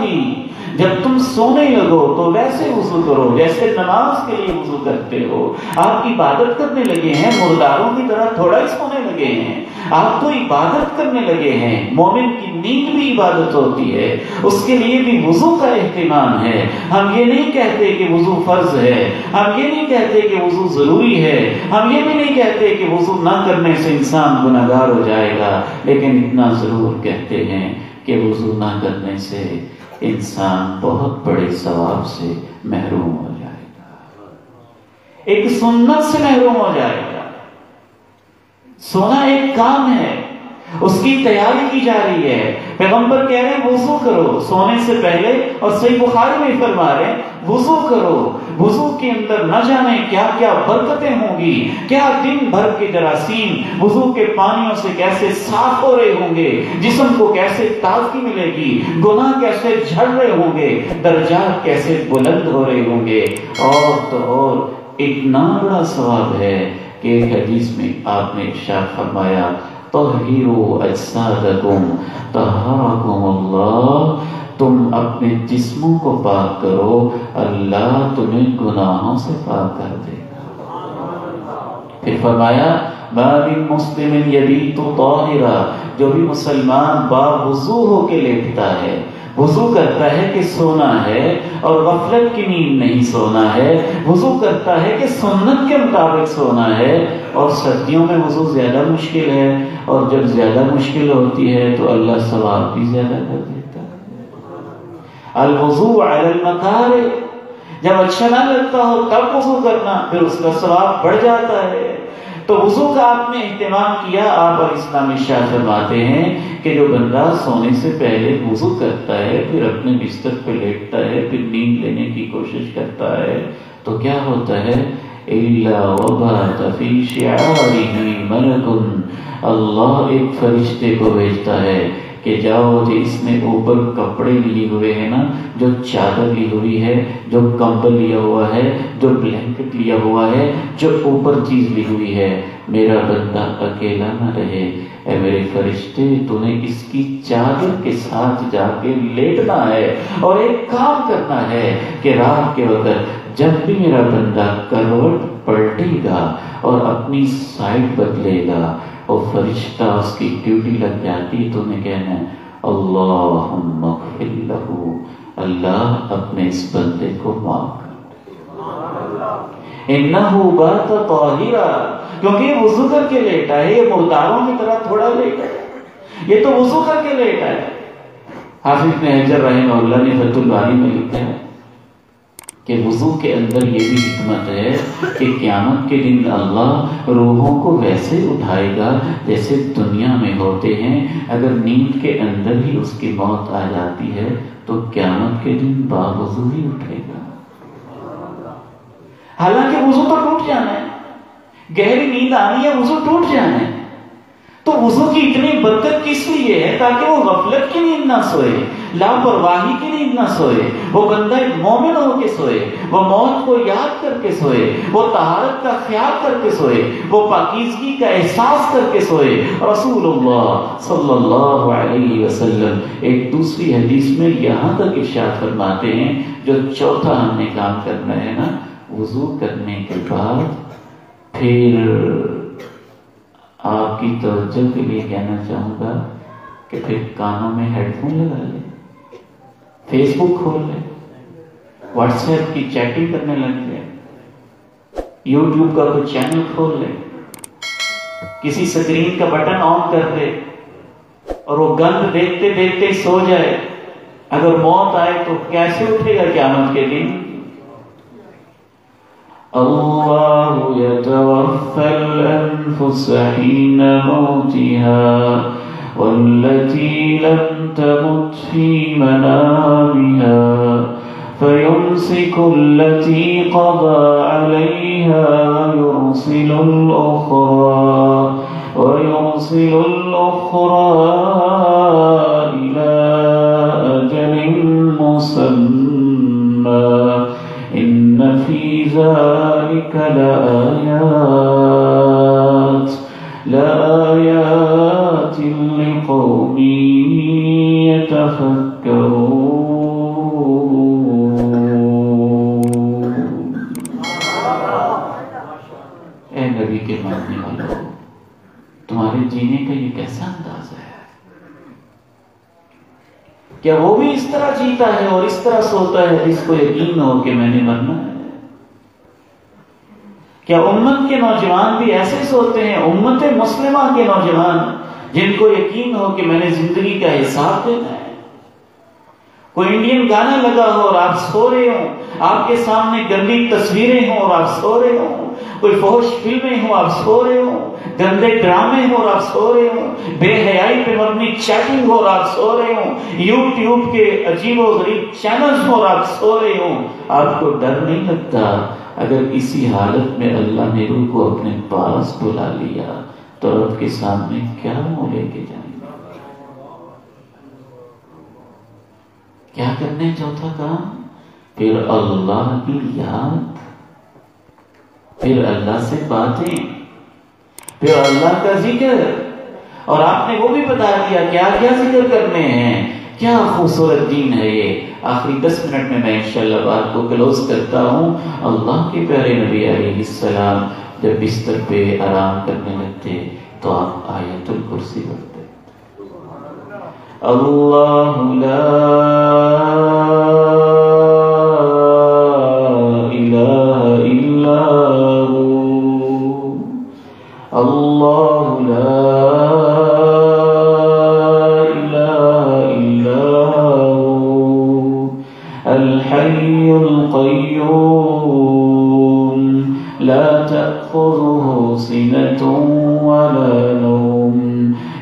جب تم سونے لگو تو ویسے وضو کرو جیسے نماز کے لیے وضو کرتے ہو۔ آپ عبادت کرنے لگے ہیں، مرداروں کی طرح تھوڑا ہی سونے لگے ہیں، آپ تو عبادت کرنے لگے ہیں۔ مومن کی نیند بھی عبادت ہوتی ہے، اس کے لیے بھی وضو کا اہتمام ہے۔ ہم یہ نہیں کہتے کہ وضو فرض ہے، ہم یہ نہیں کہتے کہ وضو ضروری ہے، ہم یہ بھی نہیں کہتے کہ وضو نہ کرنے سے انسان گناہگار ہو جائے گا، لیکن اتنا ضرور کہتے ہیں کہ وضو نہ کرنے سے انسان بہت بڑے ثواب سے محروم ہو جائے گا، ایک سنت سے محروم ہو جائے گا۔ سونا ایک کام ہے، اس کی تیاری کی جا رہی ہے۔ پیغمبر کہہ رہے ہیں وضو کرو سونے سے پہلے، اور صحیح بخاری میں فرما رہے ہیں وضو کرو۔ وضو کے اندر نہ جانے کیا کیا برکتیں ہوں گی، کیا دن بھر کے جراثیم وضو کے پانیوں سے کیسے صاف ہو رہے ہوں گے، جسم کو کیسے تازگی ملے گی، گناہ کیسے جھڑ رہے ہوں گے، درجات کیسے بلند ہو رہے ہوں گے۔ اور تو اور اتنا بڑا ثواب ہے کہ ایک حدیث میں آپ نے ارشاد فرمایا طہروا اجسادکم طہرکم اللہ، تم اپنے جسموں کو پاک کرو، اللہ تمہیں گناہوں سے پاک کر دے گا۔ پھر فرمایا ما من مسلم یبیت طاہرا، جو بھی مسلمان باوضو ہو کے لیٹتا ہے، وضو کرتا ہے کہ سونا ہے اور غفلت کی نیند نہیں سونا ہے، وضو کرتا ہے کہ سنت کے مطابق سونا ہے۔ اور سردیوں میں وضو زیادہ مشکل ہے، اور جب زیادہ مشکل ہوتی ہے تو اللہ ثواب بھی زیادہ کر دیتا ہے۔ الوضو علی المکارہ، جب اچھا نہ لگتا ہو تب وضو کرنا، پھر اس کا ثواب بڑھ جاتا ہے۔ تو وضو کا آپ نے اہتمام کیا۔ آپ اور اسلام ارشاد فرماتے ہیں کہ جو بندہ سونے سے پہلے وضو کرتا ہے، پھر اپنے بستر پہ لیٹتا ہے، پھر نیند لینے کی کوشش کرتا ہے، تو کیا ہوتا ہے اِلَّا وَبَاتَ فِي شِعَارِهِ مَلَكٌ، اللہ ایک فرشتے کو بھیجتا ہے کہ جاؤ جی اس نے اوپر کپڑے لیے ہوئے ہیں نا، جو چادر لی ہوئی ہے، جو کمبل لیا ہوا ہے، جو بلینکٹ لیا ہوا ہے، جو اوپر چیز لی ہوئی ہے، میرا بندہ اکیلا نہ رہے، اے میرے فرشتے تو نے اس کی چادر کے ساتھ جا کے لیٹنا ہے، اور ایک کام کرنا ہے کہ رات کے وقت جب بھی میرا بندہ کروٹ پلٹے گا اور اپنی سائڈ بدلے گا، اور فرشتہ اس کی ڈیوٹی لگ جاتی تو نے کہنا ہے اللہم اغفر لہ، اللہ اپنے اس بندے کو معاف کر دے، انہ بات طاہرا، کیونکہ یہ وضو کر کے لیٹا ہے، یہ مرداروں کی طرح تھوڑا لیٹا ہے، یہ تو وضو کر کے لیٹا ہے۔ حافظ ابن حجر رحمہ اللہ نے فتح الباری میں لکھا ہے کہ وضو کے اندر یہ بھی حکمت ہے کہ قیامت کے دن اللہ روحوں کو ویسے اٹھائے گا جیسے دنیا میں ہوتے ہیں۔ اگر نیند کے اندر ہی اس کی موت آ جاتی ہے تو قیامت کے دن باوضو ہی اٹھے گا. حالانکہ وضو تو ٹوٹ جانا ہے، گہری نیند آنی ہے، وضو ٹوٹ جانا ہے. تو وضو کی اتنی برکت کس لیے ہے؟ تاکہ وہ غفلت کی نیند نہ سوئے، لاپرواہی کی نیند نہ سوئے، وہ بندہ مومن ہو کے سوئے، وہ موت کو یاد کر کے سوئے، وہ طہارت کا خیال کر کے سوئے، وہ پاکیزگی کا احساس کر کے سوئے. رسول اللہ صلی اللہ علیہ وسلم ایک دوسری حدیث میں یہاں تک ارشاد فرماتے ہیں، جو چوتھا ہم نے کام کرنا ہے نا، وضو کرنے کے بعد پھر آپ کی توجہ کے لیے کہنا چاہوں گا کہ پھر کانوں میں ہیڈ فون لگا لیں، فیس بک کھول لیں، واٹس ایپ کی چیٹنگ کرنے لگ جائے، یوٹیوب کا کوئی چینل کھول لیں، کسی سکرین کا بٹن آن کر دے اور وہ گند دیکھتے دیکھتے سو جائے. اگر موت آئے تو کیسے اٹھے گا قیامت کے دن؟ اللہ يتوفى الأنفس حين موتها والتي لم تمت في منامها فيمسك التي قضى عليها ويرسل الأخرى إلى أجل مسمى إن في ذلك لآيات لقوم يتفكرون. اے نبی کے ماننے والوں، تمہارے جینے کا یہ کیسا انداز ہے؟ کیا وہ بھی اس طرح جیتا ہے اور اس طرح سوتا ہے جس کو یقین ہو کہ میں نے مرنا ہے؟ کیا امت کے نوجوان بھی ایسے سوتے ہیں، امت مسلمہ کے نوجوان جن کو یقین ہو کہ میں نے زندگی کا حساب دینا ہے؟ کوئی انڈین گانا لگا ہو اور آپ سو رہے ہوں، آپ کے سامنے گندی تصویریں ہوں اور آپ سو رہے ہوں، کوئی فحش فلمیں ہوں آپ سو رہے ہوں، گندے ڈرامے ہوں اور آپ سو رہے ہوں، بے حیائی پہ مبنی چیٹنگ ہو اور آپ سو رہے ہوں، یوٹیوب کے عجیب و غریب چینلز ہوں اور آپ سو رہے ہوں، آپ کو ڈر نہیں لگتا اگر اسی حالت میں اللہ نے روح کو اپنے پاس بلا لیا تو رب کے سامنے کیا منہ لے کے جائیں گے؟ کیا کرنے چوتھا کام؟ پھر اللہ کی یاد، پھر اللہ سے باتیں، پھر اللہ کا ذکر. اور آپ نے وہ بھی بتا دیا کیا کیا ذکر کرنے ہیں. کیا خوبصورت دین ہے یہ. آخری 10 منٹ میں انشاءاللہ بات کو کلوز کرتا ہوں. اللہ کے پیارے نبی علیہ السلام جب بستر پہ آرام کرنے لگتے تو آپ آیت الکرسی پڑھتے. اللہ لا الہ الا ہو، اللہ لا الحي القيوم لا تأخذه سنة ولا نوم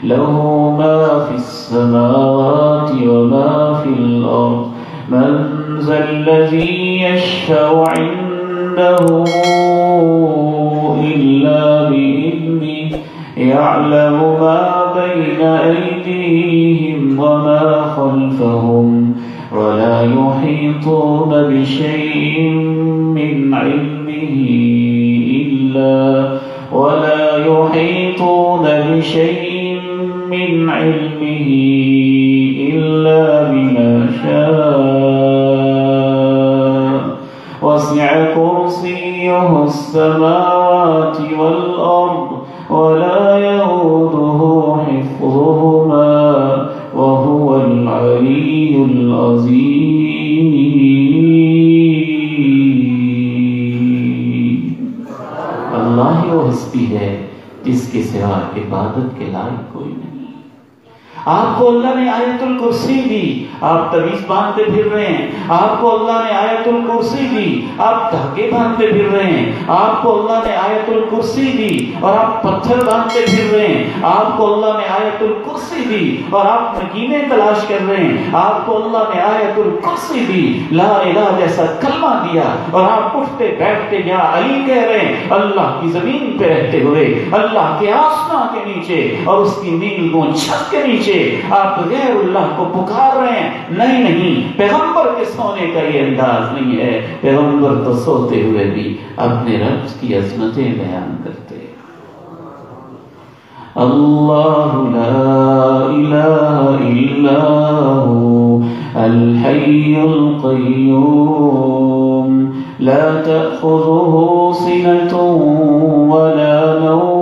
له ما في السماوات وما في الأرض من ذا الذي يشفع عنده إلا بإذنه يعلم ما بين أيديهم وما خلفهم ولا يحيطون بشيء من علمه إلا بما شاء وسع كرسيه السماوات والأرض ولا يؤوده حفظهما وهو العلي العظيم. اللہ ہی وہ ہستی ہے جس کے سوا عبادت کے لائق کوئی نہیں. آپ کو اللہ نے آیت الکرسی دی، آپ تعویذ باندھتے پھر رہے ہیں۔ آپ کو اللہ نے آیت الکرسی دی، آپ دھاگے باندھتے پھر رہے ہیں۔ آپ کو اللہ نے آیت الکرسی دی اور آپ پتھر باندھتے پھر رہے ہیں۔ آپ کو اللہ نے آیت الکرسی دی اور آپ نگینے تلاش کر رہے ہیں۔ آپ کو اللہ نے آیت الکرسی دی، لا الہ جیسا کلمہ دیا اور آپ اٹھتے بیٹھتے یا علی کہہ رہے ہیں، اللہ کی زمین پہ رہتے ہوئے، اللہ کے آسمان کے نیچے اور اس کی نیل گون چھت کے نیچے آپ غیر اللہ کو پکار رہے ہیں۔ نہیں، پیغمبر کے سونے کا یہ انداز نہیں ہے۔ پیغمبر تو سوتے ہوئے بھی اپنے رب کی عظمتیں بیان کرتے ہیں۔ اللہ لا الہ الا ہو الحی القیوم لا تأخذه سنة ولا نوم۔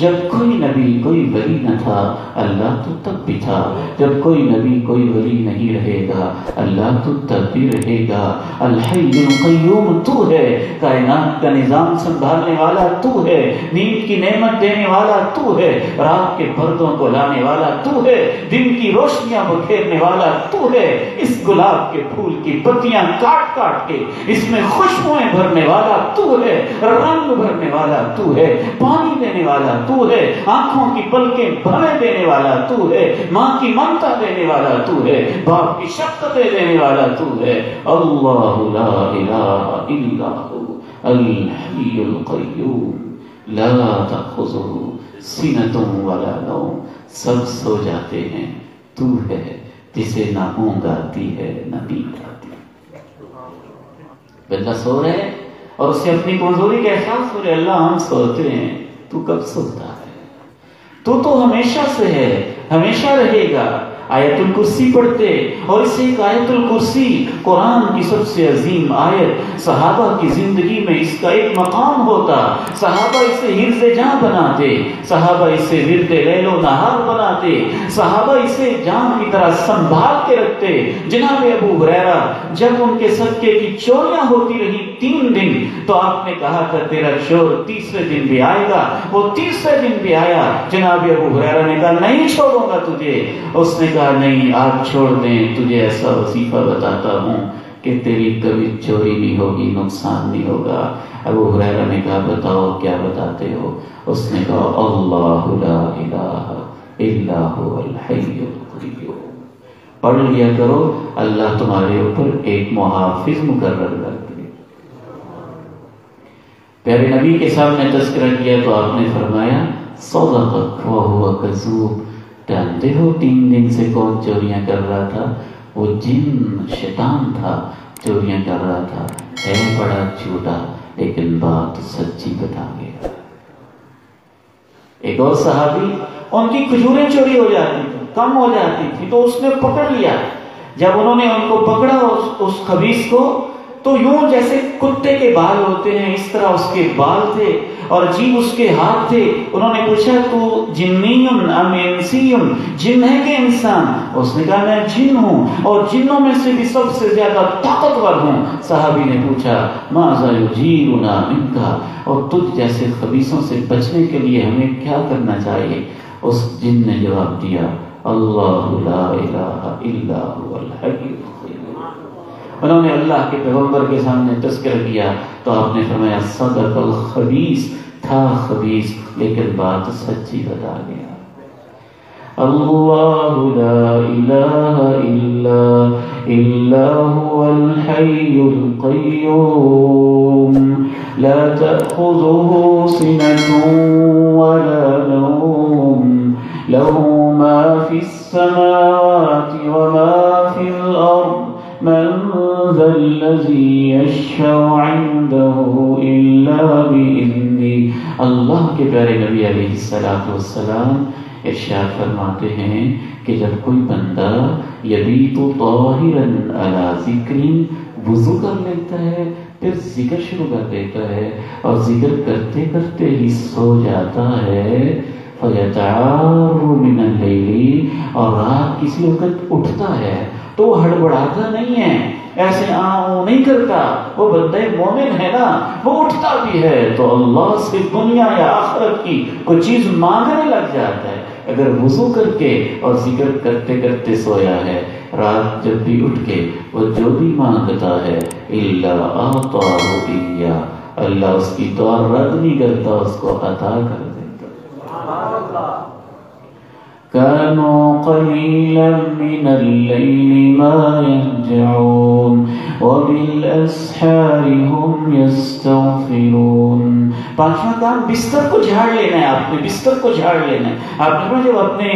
جب کوئی نبی کوئی ولی نہ تھا، اللہ تو تب بھی تھا۔ جب کوئی نبی کوئی ولی نہیں رہے گا، اللہ تو تب بھی رہے گا۔ الحی القیوم تو ہے، کائنات کا نظام سنبھالنے والا تو ہے، نیند کی نعمت دینے والا تو ہے، رات کے پردوں کو لانے والا تو ہے، دن کی روشنیاں بکھیرنے والا تو ہے۔ اس گلاب کے پھول کی پتیاں کاٹ کاٹ کے اس میں خوشبوئیں بھرنے والا تو ہے، رنگ بھرنے والا تو ہے، پانی دینے والا تو ہے، آنکھوں کی پلکیں بھرنے دینے والا تو ہے، ماں کی ممتا دینے والا تو ہے، باپ کی شفقتیں دینے والا تو ہے۔ اللہ لا الہ الا ہو الحی القیوم لا تأخذہ سنۃ ولا نوم۔ سب سو جاتے ہیں، تو ہے جسے نہ اونگ آتی ہے نہ نیند آتی ہے۔ بندہ سو رہے اور اسے اپنی کمزوری کا احساس ہو رہا ہے، اللہ ہم سوتے ہیں، تو کب سوتا ہے؟ تو ہمیشہ سے ہے، ہمیشہ رہے گا۔ آیت الکرسی پڑھتے اور اسے ایک آیت الکرسی قرآن کی سب سے عظیم آیت، صحابہ کی زندگی میں اس کا ایک مقام ہوتا، صحابہ اسے حرز جاں بناتے، صحابہ اسے ورد لیل و نہار بناتے، صحابہ اسے جان کی طرح سنبھال کے رکھتے۔ جناب ابو ہریرہ جب ان کے صدقے کی چوریاں ہوتی رہی 3 دن تو آپ نے کہا تھا تیرا چور تیسرے دن بھی آئے گا، وہ تیسرے دن بھی آیا۔ جناب ابو ہریرہ نے کہا نہیں چھوڑوں گا تجھے، اس نے کہا نہیں آپ چھوڑ دیں، تجھے ایسا وظیفہ بتاتا ہوں کہ تیری کبھی چوری نہیں ہوگی، نقصان نہیں ہوگا۔ ابو ہریرہ نے کہا بتاؤ کیا بتاتے ہو؟ اس نے کہا اللہ لا الہ الا هو الحی القیوم۔ پڑھ لیا کرو، اللہ تمہارے اوپر ایک محافظ مقرر کر دے۔ پیارے نبی کے سامنے تذکرہ کیا تو آپ نے فرمایا صدقک وہو کذوب۔ جانتے ہو 3 دن سے کون چوریاں کر رہا تھا؟ وہ جن شیطان تھا، چوریاں کر رہا تھا، ہے بڑا جھوٹا لیکن بات سچی بتا گیا۔ ایک اور صحابی، ان کی کھجوریں چوری ہو جاتی تھی، کم ہو جاتی تھی تو اس نے پکڑ لیا۔ جب انہوں نے ان کو پکڑا اس خبیث کو، تو یوں جیسے کتے کے بال ہوتے ہیں اس طرح اس کے بال تھے اور جیب اس کے ہاتھ تھے۔ انہوں نے پوچھا تو جنی ام انسی، جن ہے کہ انسان؟ اس نے کہا میں جن ہوں اور جنوں میں سے بھی سب سے زیادہ طاقتور ہوں۔ صحابی نے پوچھا ماذا یجیرنا منک، اور تجھ جیسے خبیثوں سے بچنے کے لیے ہمیں کیا کرنا چاہیے؟ اس جن نے جواب دیا اللہ لا الہ الا هو الحی القیوم۔ انہوں نے اللہ کے پیغمبر کے سامنے تذکرہ کیا تو آپ نے فرمایا صدق الخبیث، تھا خبیث لیکن بات سچی بتا گیا۔ اللہ لا الہ الا هو الحی القیوم لا تأخذه سنة ولا نوم له ما في السماوات وما في الأرض من ذا الذي يشفع عنده إلا بإذنه۔ اللہ کے پیارے نبی علیہ السلام ارشاد فرماتے ہیں کہ جب کوئی بندہ یبیت طاہرا علی ذکر، وضو کر لیتا ہے پھر ذکر شروع کر دیتا ہے اور ذکر کرتے کرتے ہی سو جاتا ہے، فَيَتَعَارُ مِنَ اللَّيْلِ، اور رات کسی وقت اٹھتا ہے تو ہڑبڑاتا نہیں ہے، ایسے نہیں کرتا، وہ بندہ مومن ہے نا، وہ اٹھتا بھی ہے تو اللہ سے دنیا یا آخرت کی کوئی چیز مانگنے لگ جاتا ہے۔ اگر وضو کر کے اور ذکر کرتے کرتے سویا ہے، رات جب بھی اٹھ کے وہ جو بھی مانگتا ہے الا اعطاہ ایا، اللہ اس کی دعا رد نہیں کرتا، اس کو عطا کر دیتا۔ كانوا قليلا من الليل ما يهجعون وبالأسحار هم يستغفرون۔ پانچواں کام بستر کو جھاڑ لینا ہے، آپ نے بستر کو جھاڑ لینا ہے۔ آپ نے جب اپنے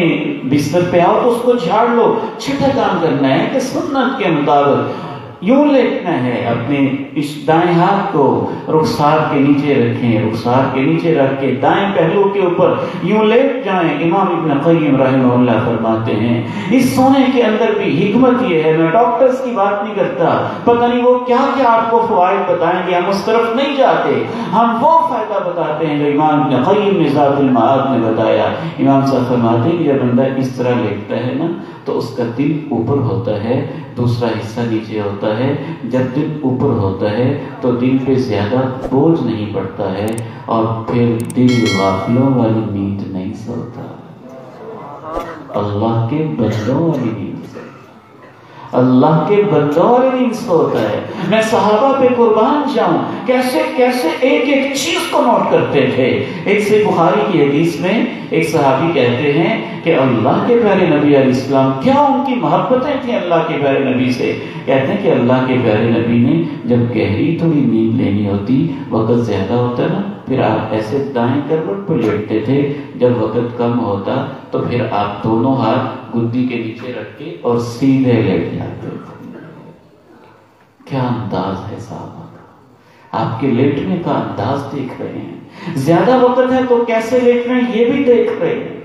بستر پہ آؤ تو اس کو جھاڑ لو۔ چھٹا کام کرنا ہے کہ سنت کے مطابق یوں لیٹنا ہے، اپنے اس دائیں ہاتھ کو رخسار کے نیچے رکھیں، رخسار کے نیچے رکھ کے دائیں پہلو کے اوپر یوں لیٹ جائیں۔ امام ابن قیم رحمہ اللہ فرماتے ہیں اس سونے کے اندر بھی حکمت یہ ہے، میں ڈاکٹرز کی بات نہیں کرتا، پتہ نہیں وہ کیا کیا آپ کو فوائد بتائیں گے، ہم اس طرف نہیں جاتے، ہم وہ فائدہ بتاتے ہیں جو امام ابن قیم نے ذات المعاد میں بتایا۔ امام صاحب فرماتے ہیں کہ جب بندہ اس طرح لیٹتا ہے نا تو اس کا دل اوپر ہوتا ہے، دوسرا حصہ نیچے ہوتا ہے۔ جب دل اوپر ہوتا ہے تو دل پہ زیادہ بوجھ نہیں پڑتا ہے اور پھر دل غافلوں والی نیند نہیں سوتا، اللہ کے بندوں والی نیند سوتا، اللہ کے بندوں والی نیند سوتا ہے۔ میں صحابہ پہ قربان جاؤں، کیسے کیسے ایک ایک چیز کو نوٹ کرتے تھے۔ ایک سے بخاری کی حدیث میں ایک صحابی کہتے ہیں کہ اللہ کے پیارے نبی علیہ السلام، کیا ان کی محبتیں تھیں اللہ کے پیارے نبی سے۔ کہتے ہیں کہ اللہ کے پیارے نبی نے جب گہری تھوڑی نیند لینی ہوتی، وقت زیادہ ہوتا نا، پھر آپ ایسے دائیں کروٹ پر لیٹتے تھے، جب وقت کم ہوتا تو پھر آپ دونوں ہاتھ گدی کے نیچے رکھ کے اور سیدھے لیٹ جاتے تھے۔ کیا انداز ہے صحابہ کا، آپ کے لیٹنے کا انداز دیکھ رہے ہیں۔ زیادہ وقت ہے تو کیسے لیٹ رہے ہیں یہ بھی دیکھ رہے ہیں،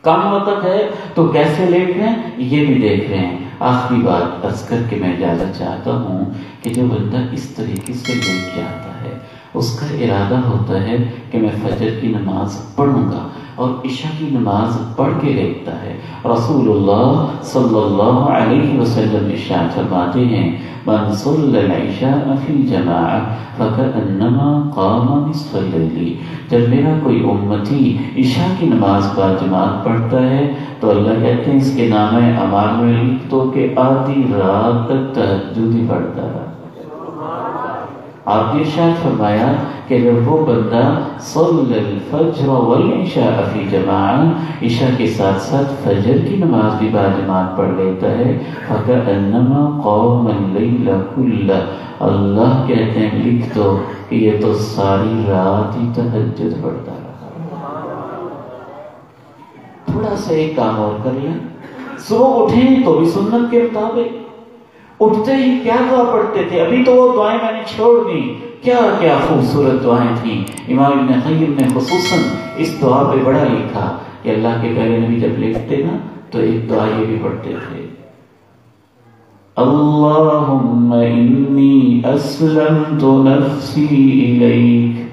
کم وقت ہے تو کیسے لیٹ رہے ہیں یہ بھی دیکھ رہے ہیں۔ آخری بات عرض کر کے میں اجازت چاہتا ہوں کہ جو بندہ اس طریقے سے لیٹ جاتا ہے، اس کا ارادہ ہوتا ہے کہ میں فجر کی نماز پڑھوں گا اور عشاء کی نماز پڑھ کے لیٹتا ہے۔ رسول اللہ صلی اللہ علیہ وسلم ارشاد فرماتے ہیں من صلی العشاء فی جماعہ فکأنما قام نصف اللیل، جب میرا کوئی امتی عشاء کی نماز با جماعت پڑھتا ہے تو اللہ کہتے ہیں اس کے نامہ اعمال میں لکھ دو کہ آدھی رات تک تہجد ہی پڑھتا ہے۔ آپ نے ارشاد فرمایا کہ جب وہ بندہ صلی الفجر والعشاء فی جماعہ، عشاء کے ساتھ ساتھ فجر کی نماز بھی با جماعت پڑھ لیتا ہے، فَكَأَنَّمَا قَامَ اللَّيْلَ كُلَّهُ، اللہ کہتے ہیں لکھ دو کہ یہ تو ساری رات ہی تہجد پڑھتا رہا۔ تھوڑا سا ایک کام اور کر لیں، صبح اٹھیں تو بھی سنت کے مطابق، اٹھتے ہی کیا دعا پڑھتے تھے، ابھی تو وہ دعائیں میں نے چھوڑ دی، کیا کیا خوبصورت دعائیں تھیں۔ امام ابن قیم نے خصوصاً اس دعا پہ بڑا لکھا کہ اللہ کے پہلے نبی جب لیٹتے نا تو ایک دعا یہ بھی پڑھتے تھے، اللہم انی اسلمت نفسی الیک،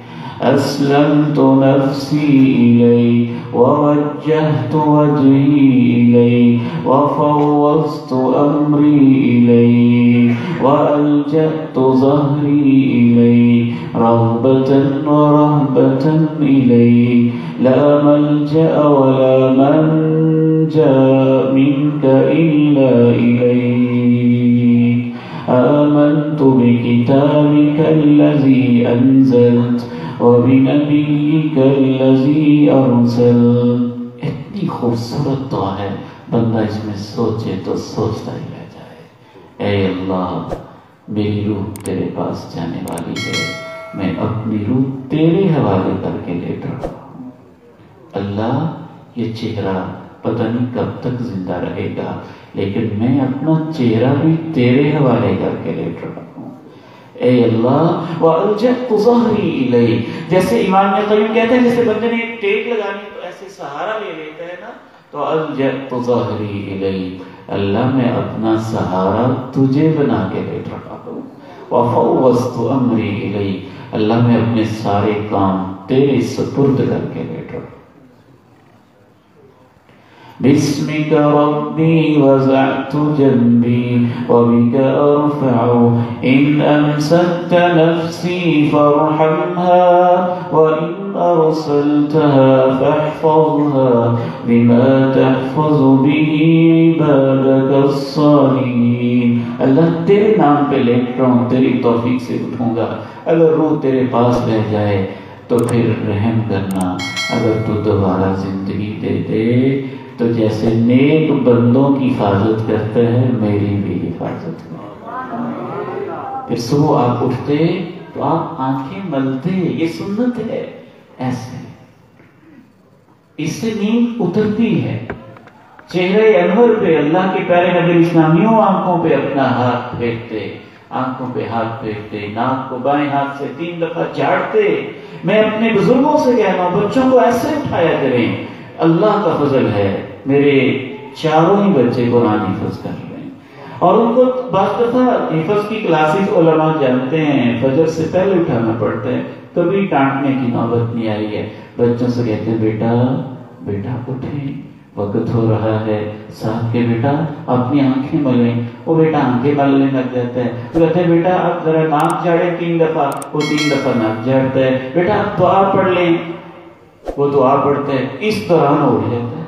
اسلمت نفسی الیک ووجہت وجہی الیک وفوضت امری الیک والجأت ظہری الیک رغبتا ورہبتا الیک لا ملجأ ولا منجا منک الا الیک آمنت بکتابک الذی انزلت وبنبیک الذی ارسلت۔ اتنی خوبصورت دعا ہے، بندہ اس میں سوچے تو سوچتا ہی رہ جائے۔ اے اللہ میری روح تیرے پاس جانے والی ہے، میں اپنی روح تیرے حوالے کر کے لیٹ رہا ہوں۔ اللہ یہ چہرہ پتہ نہیں کب تک زندہ رہے گا، لیکن میں اپنا چہرہ بھی تیرے حوالے کر کے لیٹ رہا ہوں۔ اے اللہ وَأَلْجَأْتُ ظَهْرِي إِلَيْكَ، جیسے امام ابن قیم کہتے ہیں جیسے بندے نے ایک ٹیک لگانی تو ایسے سہارا لے لیتا ہے نا، تو أَلْجَأْتُ ظَهْرِي إِلَيْكَ، اللہ میں اپنا سہارا تجھے بنا کے لیٹ رہا ہوں۔ وَفَوَّضْتُ أَمْرِي إِلَيْكَ، اللہ میں اپنے سارے کام تیرے سپرد کر کے لیٹ رہا ہوں۔ بسمك ربي وزعت جنبي وبك أرفع إن أمسكت نفسي فارحمها وإن أرسلتها فاحفظها بما تحفظ به عبادك الصالحين. اللہ تیرے نام پہ لیٹ رہا ہوں، تیری توفیق سے اٹھوں گا. اگر روح تیرے پاس رہ جائے تو پھر رحم کرنا. اگر تو دوبارہ زندگی دے دے تو جیسے نیک بندوں کی حفاظت کرتا ہے میری بھی حفاظت کر. پھر صبح آپ اٹھتے تو آپ آنکھیں ملتے، یہ سنت ہے. ایسے اس سے نیند اترتی ہے. چہرے انور پہ اللہ کے پیارے نبی اسلامیوں آنکھوں پہ اپنا ہاتھ پھیرتے، آنکھوں پہ ہاتھ پھیرتے، ناک کو بائیں ہاتھ سے 3 دفعہ جھاڑتے. میں اپنے بزرگوں سے کہتا ہوں بچوں کو ایسے اٹھایا کریں. اللہ کا فضل ہے میرے چاروں ہی بچے قرآن حفظ کر رہے ہیں، اور ان کو بعض دفعہ حفظ کی کلاسز علماء جانتے ہیں فجر سے پہلے اٹھانا پڑتا ہے، کبھی ڈانٹنے کی نوبت نہیں آئی ہے. بچوں سے کہتے ہیں بیٹا بیٹا اٹھیں، وقت ہو رہا ہے. صاحب کے بیٹا اپنی آنکھیں ملیں. وہ بیٹا آنکھیں ملنے لگ جاتا ہے. تو کہتے ہیں بیٹا اب ذرا ناک جھاڑے 3 دفعہ. وہ 3 دفعہ ناک جھاڑتا ہے. بیٹا اب دعا پڑھ لیں. وہ دعا پڑھتے ہیں. اس دوران اٹھ جاتا ہے.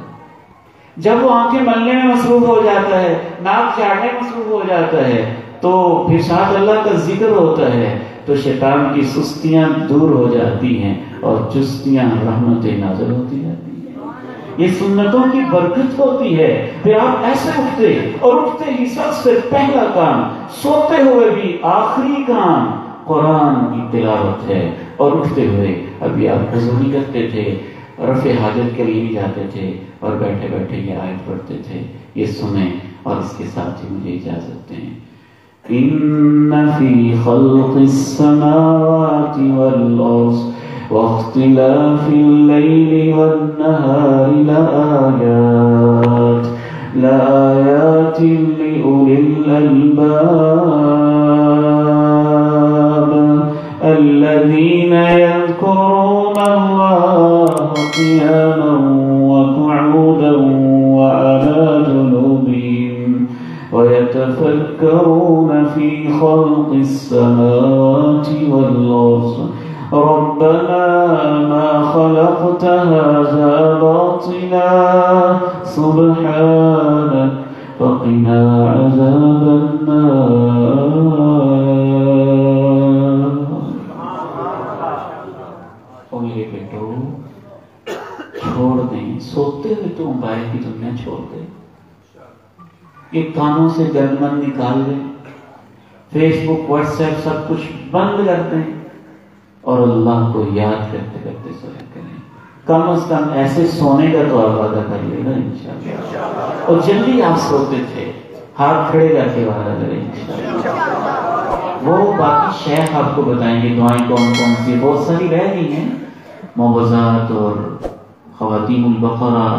جب وہ آنکھیں ملنے میں مصروف ہو جاتا ہے، ناک جھاڑنے میں مصروف ہو جاتا ہے، تو پھر ساتھ اللہ کا ذکر ہوتا ہے تو شیطان کی سستیاں دور ہو جاتی ہیں اور چستیاں رحمتیں نازل ہوتی جاتی ہیں. یہ سنتوں کی برکت ہوتی ہے. پھر آپ ایسے اٹھتے، اور اٹھتے ہی سب سے پہلا کام، سوتے ہوئے بھی آخری کام قرآن کی تلاوت ہے. اور اٹھتے ہوئے ابھی آپ وضو نہیں کرتے تھے، رفع حاجت کے لیے بھی جاتے تھے اور بیٹھے بیٹھے یہ آیت پڑھتے تھے. یہ سنیں اور اس کے ساتھ ہی مجھے اجازت دیں. إن في خلق السماوات والأرض واختلاف الليل والنهار لآيات لأولي الألباب الذين يذكرون الله قياما وقعودا وعلى جنوبهم ويتفكرون في خلق السماوات والأرض ربنا ما خلقت هذا باطلا سبحانك فقنا عذاب النار. اور میرے بیٹو چھوڑ دیں، سوتے ہوئے تو موبائل کی دنیا چھوڑ دیں. یہ کانوں سے گندمند نکال دیں، فیس بک واٹس ایپ سب کچھ بند کر دیں اور اللہ کو یاد کرتے کرتے سویا کریں. کم از کم ایسے سونے کا تو آپ وعدہ کر لیں نا انشاءاللہ. اور جلدی آپ سوتے تھے، ہاتھ کھڑے کر کے وعدہ کریں انشاءاللہ. وہ باقی شیخ آپ کو بتائیں گے دعائیں کون کون سی، بہت ساری رہ گئی ہیں، معوذات اور خواتین البقرہ،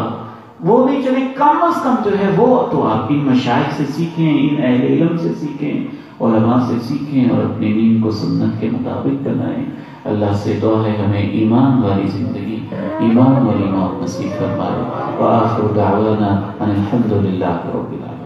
وہ نہیں چلے. کم از کم جو ہے وہ تو آپ ان مشائخ سے سیکھیں، ان اہل علم سے سیکھیں، علماء سے سیکھیں اور اپنے دین کو سنت کے مطابق بنائیں. اللہ سے دعا ہے ہمیں ایمان والی زندگی، ایمان والی موت نصیب فرمائے. وآخر دعوانا ان الحمد للہ رب العالمین.